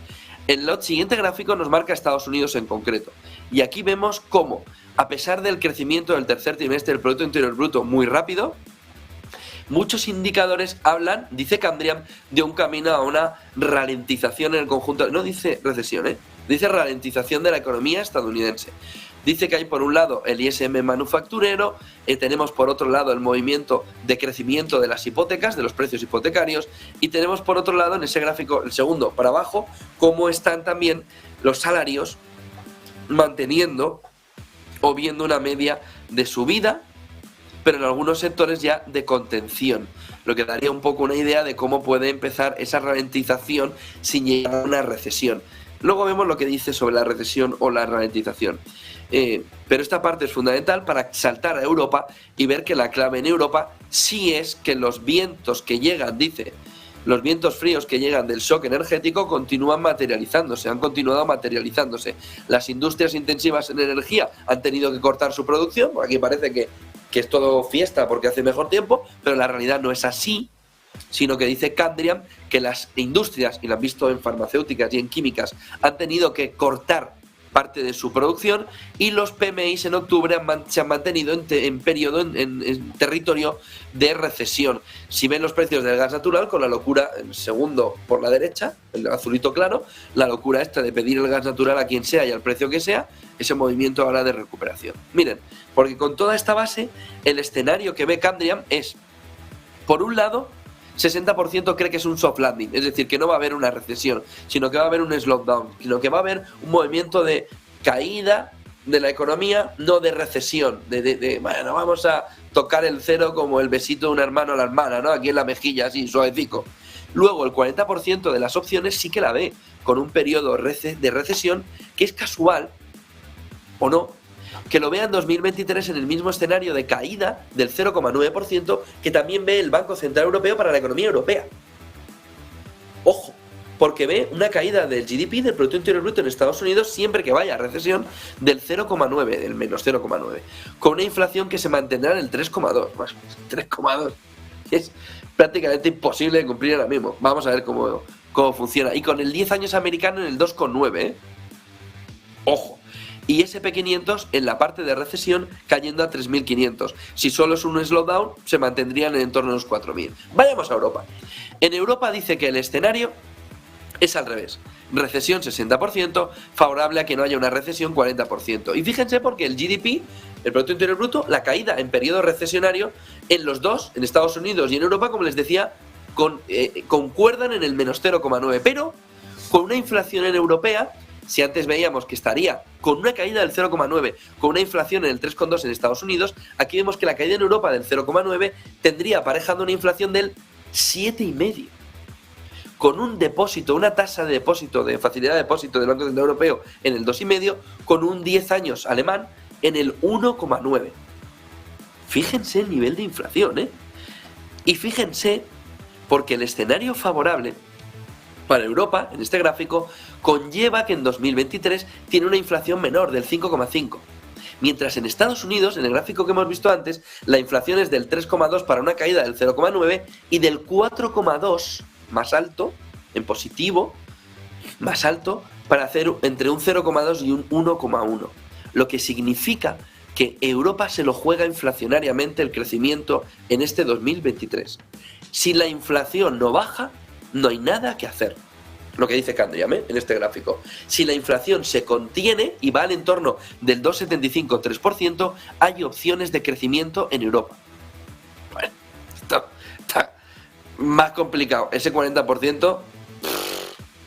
El siguiente gráfico nos marca Estados Unidos en concreto. Y aquí vemos cómo, a pesar del crecimiento del tercer trimestre del Producto Interior Bruto muy rápido, muchos indicadores hablan, dice Candriam, de un camino a una ralentización en el conjunto. No dice recesión, dice ralentización de la economía estadounidense. Dice que hay por un lado el ISM manufacturero, tenemos por otro lado el movimiento de crecimiento de las hipotecas, de los precios hipotecarios, y tenemos por otro lado en ese gráfico, el segundo para abajo, cómo están también los salarios manteniendo o viendo una media de subida, pero en algunos sectores ya de contención, lo que daría un poco una idea de cómo puede empezar esa ralentización sin llegar a una recesión. Luego vemos lo que dice sobre la recesión o la ralentización. Pero esta parte es fundamental para saltar a Europa y ver que la clave en Europa sí es que los vientos que llegan, dice, los vientos fríos que llegan del shock energético continúan materializándose, han continuado materializándose. Las industrias intensivas en energía han tenido que cortar su producción, aquí parece que es todo fiesta porque hace mejor tiempo, pero la realidad no es así, sino que dice Candriam que las industrias, y lo han visto en farmacéuticas y en químicas, han tenido que cortar parte de su producción, y los PMIs en octubre se han mantenido en periodo, en territorio de recesión. Si ven los precios del gas natural, con la locura, el segundo por la derecha, el azulito claro, la locura esta de pedir el gas natural a quien sea y al precio que sea, ese movimiento ahora de recuperación. Miren, porque con toda esta base, el escenario que ve Candriam es, por un lado, 60% cree que es un soft landing, es decir, que no va a haber una recesión, sino que va a haber un slowdown, sino que va a haber un movimiento de caída de la economía, no de recesión, bueno, vamos a tocar el cero como el besito de un hermano a la hermana, ¿no? Aquí en la mejilla, así, suavecico. Luego, el 40% de las opciones sí que la ve con un periodo de recesión que es casual, o no, que lo vea en 2023 en el mismo escenario de caída del 0,9% que también ve el Banco Central Europeo para la economía europea. Ojo, porque ve una caída del GDP, del Producto Interior Bruto en Estados Unidos, siempre que vaya a recesión, del 0,9, del menos 0,9, con una inflación que se mantendrá en el 3,2. 3,2 es prácticamente imposible de cumplir ahora mismo. Vamos a ver cómo funciona. Y con el 10 años americano en el 2,9, Ojo. Y SP500 en la parte de recesión cayendo a 3.500. Si solo es un slowdown, se mantendrían en torno a los 4.000. Vayamos a Europa. En Europa dice que el escenario es al revés. Recesión 60%, favorable a que no haya una recesión 40%. Y fíjense porque el GDP, el Producto Interior Bruto, la caída en periodo recesionario en los dos, en Estados Unidos y en Europa, como les decía, concuerdan en el menos 0,9. Pero con una inflación en europea, si antes veíamos que estaría con una caída del 0,9, con una inflación en el 3,2 en Estados Unidos, aquí vemos que la caída en Europa del 0,9 tendría aparejando una inflación del 7,5. Con un depósito, una tasa de depósito, de facilidad de depósito del Banco Central Europeo en el 2,5, con un 10 años alemán en el 1,9. Fíjense el nivel de inflación, ¿eh? Y fíjense, porque el escenario favorable para Europa, en este gráfico, conlleva que en 2023 tiene una inflación menor del 5,5. Mientras en Estados Unidos, en el gráfico que hemos visto antes, la inflación es del 3,2 para una caída del 0,9 y del 4,2 más alto, en positivo, más alto, para hacer entre un 0,2 y un 1,1. Lo que significa que Europa se lo juega inflacionariamente el crecimiento en este 2023. Si la inflación no baja, no hay nada que hacer. Lo que dice Candriam, en este gráfico. Si la inflación se contiene y va al entorno del 2,75-3%, hay opciones de crecimiento en Europa. Bueno, está más complicado. Ese 40%,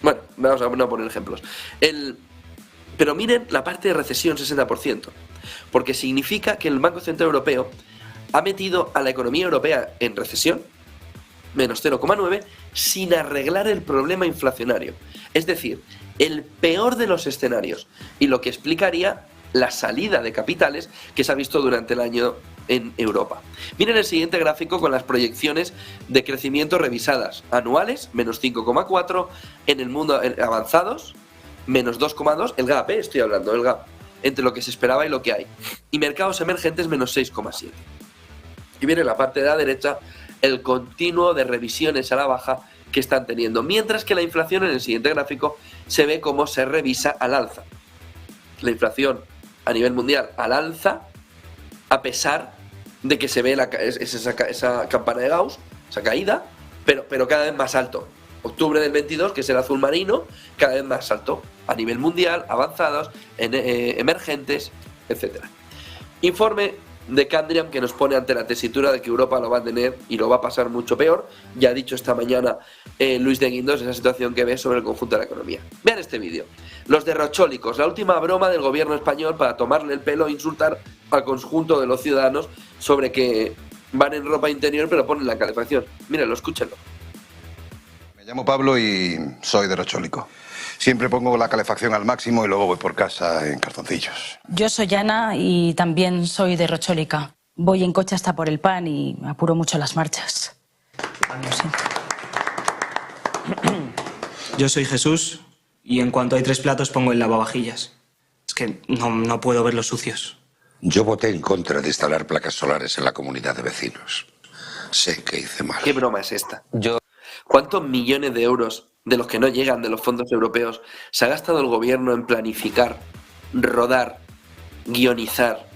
bueno, vamos a poner ejemplos. Pero miren la parte de recesión 60%, porque significa que el Banco Central Europeo ha metido a la economía europea en recesión, menos 0,9, sin arreglar el problema inflacionario. Es decir, el peor de los escenarios, y lo que explicaría la salida de capitales que se ha visto durante el año en Europa. Miren el siguiente gráfico con las proyecciones de crecimiento revisadas anuales, menos 5,4, en el mundo avanzados, menos 2,2, el gap, estoy hablando del gap, entre lo que se esperaba y lo que hay. Y mercados emergentes, menos 6,7. Y miren la parte de la derecha, el continuo de revisiones a la baja que están teniendo, mientras que la inflación en el siguiente gráfico se ve cómo se revisa al alza. La inflación a nivel mundial al alza, a pesar de que se ve esa campana de Gauss, esa caída, pero cada vez más alto. Octubre del 22, que es el azul marino, cada vez más alto, a nivel mundial, avanzados, emergentes, etc. Informe de Candriam que nos pone ante la tesitura de que Europa lo va a tener y lo va a pasar mucho peor. Ya ha dicho esta mañana Luis de Guindos esa situación que ve sobre el conjunto de la economía. Vean este vídeo. Los derrochólicos, la última broma del gobierno español para tomarle el pelo e insultar al conjunto de los ciudadanos sobre que van en ropa interior pero ponen la calefacción. Mírenlo, escúchenlo. Me llamo Pablo y soy derrochólico. Siempre pongo la calefacción al máximo y luego voy por casa en calzoncillos. Yo soy Ana y también soy derrochólica. Voy en coche hasta por el pan y me apuro mucho las marchas. Lo siento. Yo soy Jesús y en cuanto hay 3 platos pongo el lavavajillas. Es que no puedo verlos sucios. Yo voté en contra de instalar placas solares en la comunidad de vecinos. Sé que hice mal. ¿Qué broma es esta? ¿Cuántos millones de euros de los que no llegan de los fondos europeos se ha gastado el gobierno en planificar, rodar, guionizar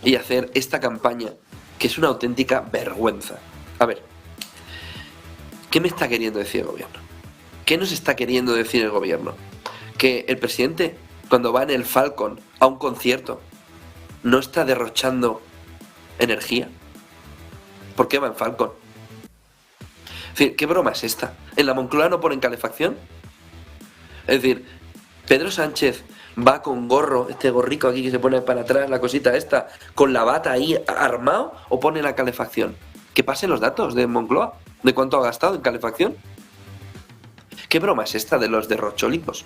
y hacer esta campaña que es una auténtica vergüenza? A ver, ¿qué me está queriendo decir el gobierno? ¿Qué nos está queriendo decir el gobierno? Que el presidente, cuando va en el Falcon a un concierto, no está derrochando energía. ¿Por qué va en Falcon? Es decir, ¿qué broma es esta? ¿En la Moncloa no ponen calefacción? Es decir, Pedro Sánchez va con gorro, este gorrico aquí que se pone para atrás, la cosita esta, con la bata ahí armado, o pone la calefacción. Que pasen los datos de Moncloa, de cuánto ha gastado en calefacción. ¿Qué broma es esta de los derrochólicos?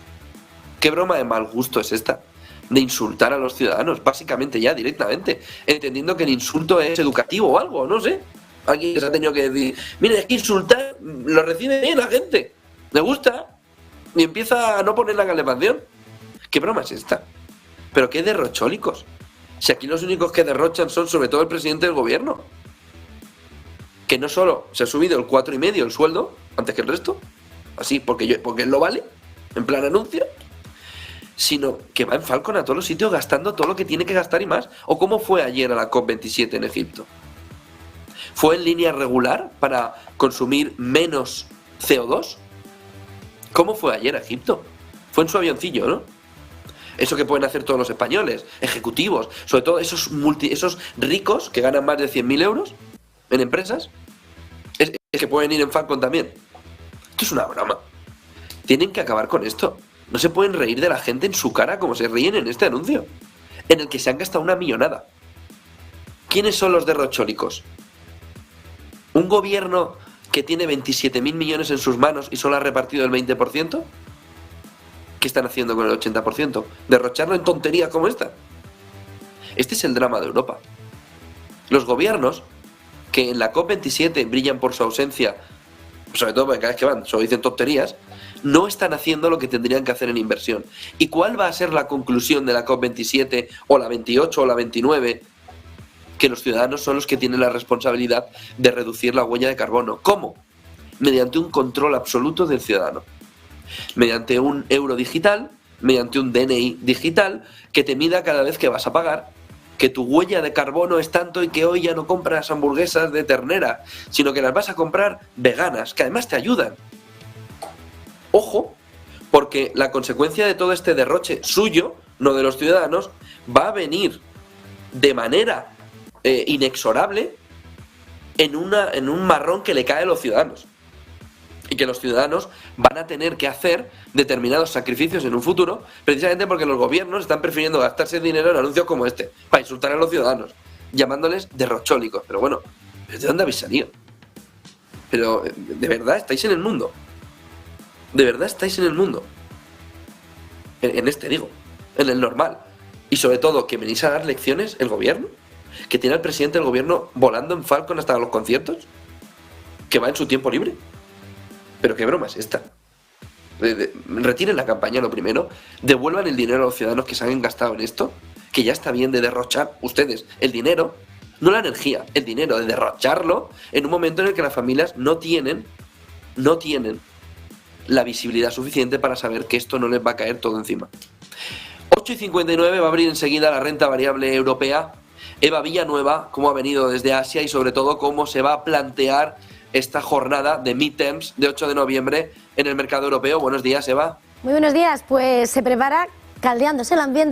¿Qué broma de mal gusto es esta? De insultar a los ciudadanos, básicamente ya, directamente, entendiendo que el insulto es educativo o algo, no sé. Alguien que se ha tenido que decir, mire, es que insultar lo recibe bien la gente, le gusta, y empieza a no poner la calefacción. ¿Qué broma es esta? ¿Pero qué derrochólicos? Si aquí los únicos que derrochan son sobre todo el presidente del gobierno, que no solo se ha subido el 4,5 el sueldo antes que el resto, así porque él lo vale, en plan anuncio, sino que va en Falcon a todos los sitios gastando todo lo que tiene que gastar y más. ¿O cómo fue ayer a la COP27 en Egipto? ¿Fue en línea regular para consumir menos CO2? ¿Cómo fue ayer a Egipto? Fue en su avioncillo, ¿no? Eso que pueden hacer todos los españoles, ejecutivos, sobre todo esos ricos que ganan más de 100.000 euros en empresas, es que pueden ir en Falcon también. Esto es una broma. Tienen que acabar con esto. No se pueden reír de la gente en su cara como se ríen en este anuncio, en el que se han gastado una millonada. ¿Quiénes son los derrochólicos? ¿Un gobierno que tiene 27.000 millones en sus manos y solo ha repartido el 20%? ¿Qué están haciendo con el 80%? ¿Derrocharlo en tonterías como esta? Este es el drama de Europa. Los gobiernos que en la COP27 brillan por su ausencia, sobre todo porque cada vez que van solo dicen tonterías, no están haciendo lo que tendrían que hacer en inversión. ¿Y cuál va a ser la conclusión de la COP27 o la 28 o la 29? Que los ciudadanos son los que tienen la responsabilidad de reducir la huella de carbono. ¿Cómo? Mediante un control absoluto del ciudadano. Mediante un euro digital, mediante un DNI digital que te mida cada vez que vas a pagar, que tu huella de carbono es tanto y que hoy ya no compras hamburguesas de ternera, sino que las vas a comprar veganas, que además te ayudan. Ojo, porque la consecuencia de todo este derroche suyo, no de los ciudadanos, va a venir de manera inexorable en un marrón que le cae a los ciudadanos. Y que los ciudadanos van a tener que hacer determinados sacrificios en un futuro, precisamente porque los gobiernos están prefiriendo gastarse dinero en anuncios como este, para insultar a los ciudadanos, llamándoles derrochólicos. Pero bueno, ¿de dónde habéis salido? Pero, ¿de verdad estáis en el mundo? ¿De verdad estáis en el mundo? En este digo, en el normal. Y sobre todo, que venís a dar lecciones el gobierno, que tiene al presidente del gobierno volando en Falcon hasta los conciertos, que va en su tiempo libre. ¿Pero qué broma es esta? Retiren la campaña lo primero, devuelvan el dinero a los ciudadanos que se han gastado en esto, que ya está bien de derrochar ustedes el dinero, no la energía, el dinero, de derrocharlo en un momento en el que las familias no tienen la visibilidad suficiente para saber que esto no les va a caer todo encima. 8:59 va a abrir enseguida la renta variable europea. Eva Villanueva, cómo ha venido desde Asia y sobre todo cómo se va a plantear esta jornada de midterms de 8 de noviembre en el mercado europeo. Buenos días, Eva. Muy buenos días. Pues se prepara caldeándose el ambiente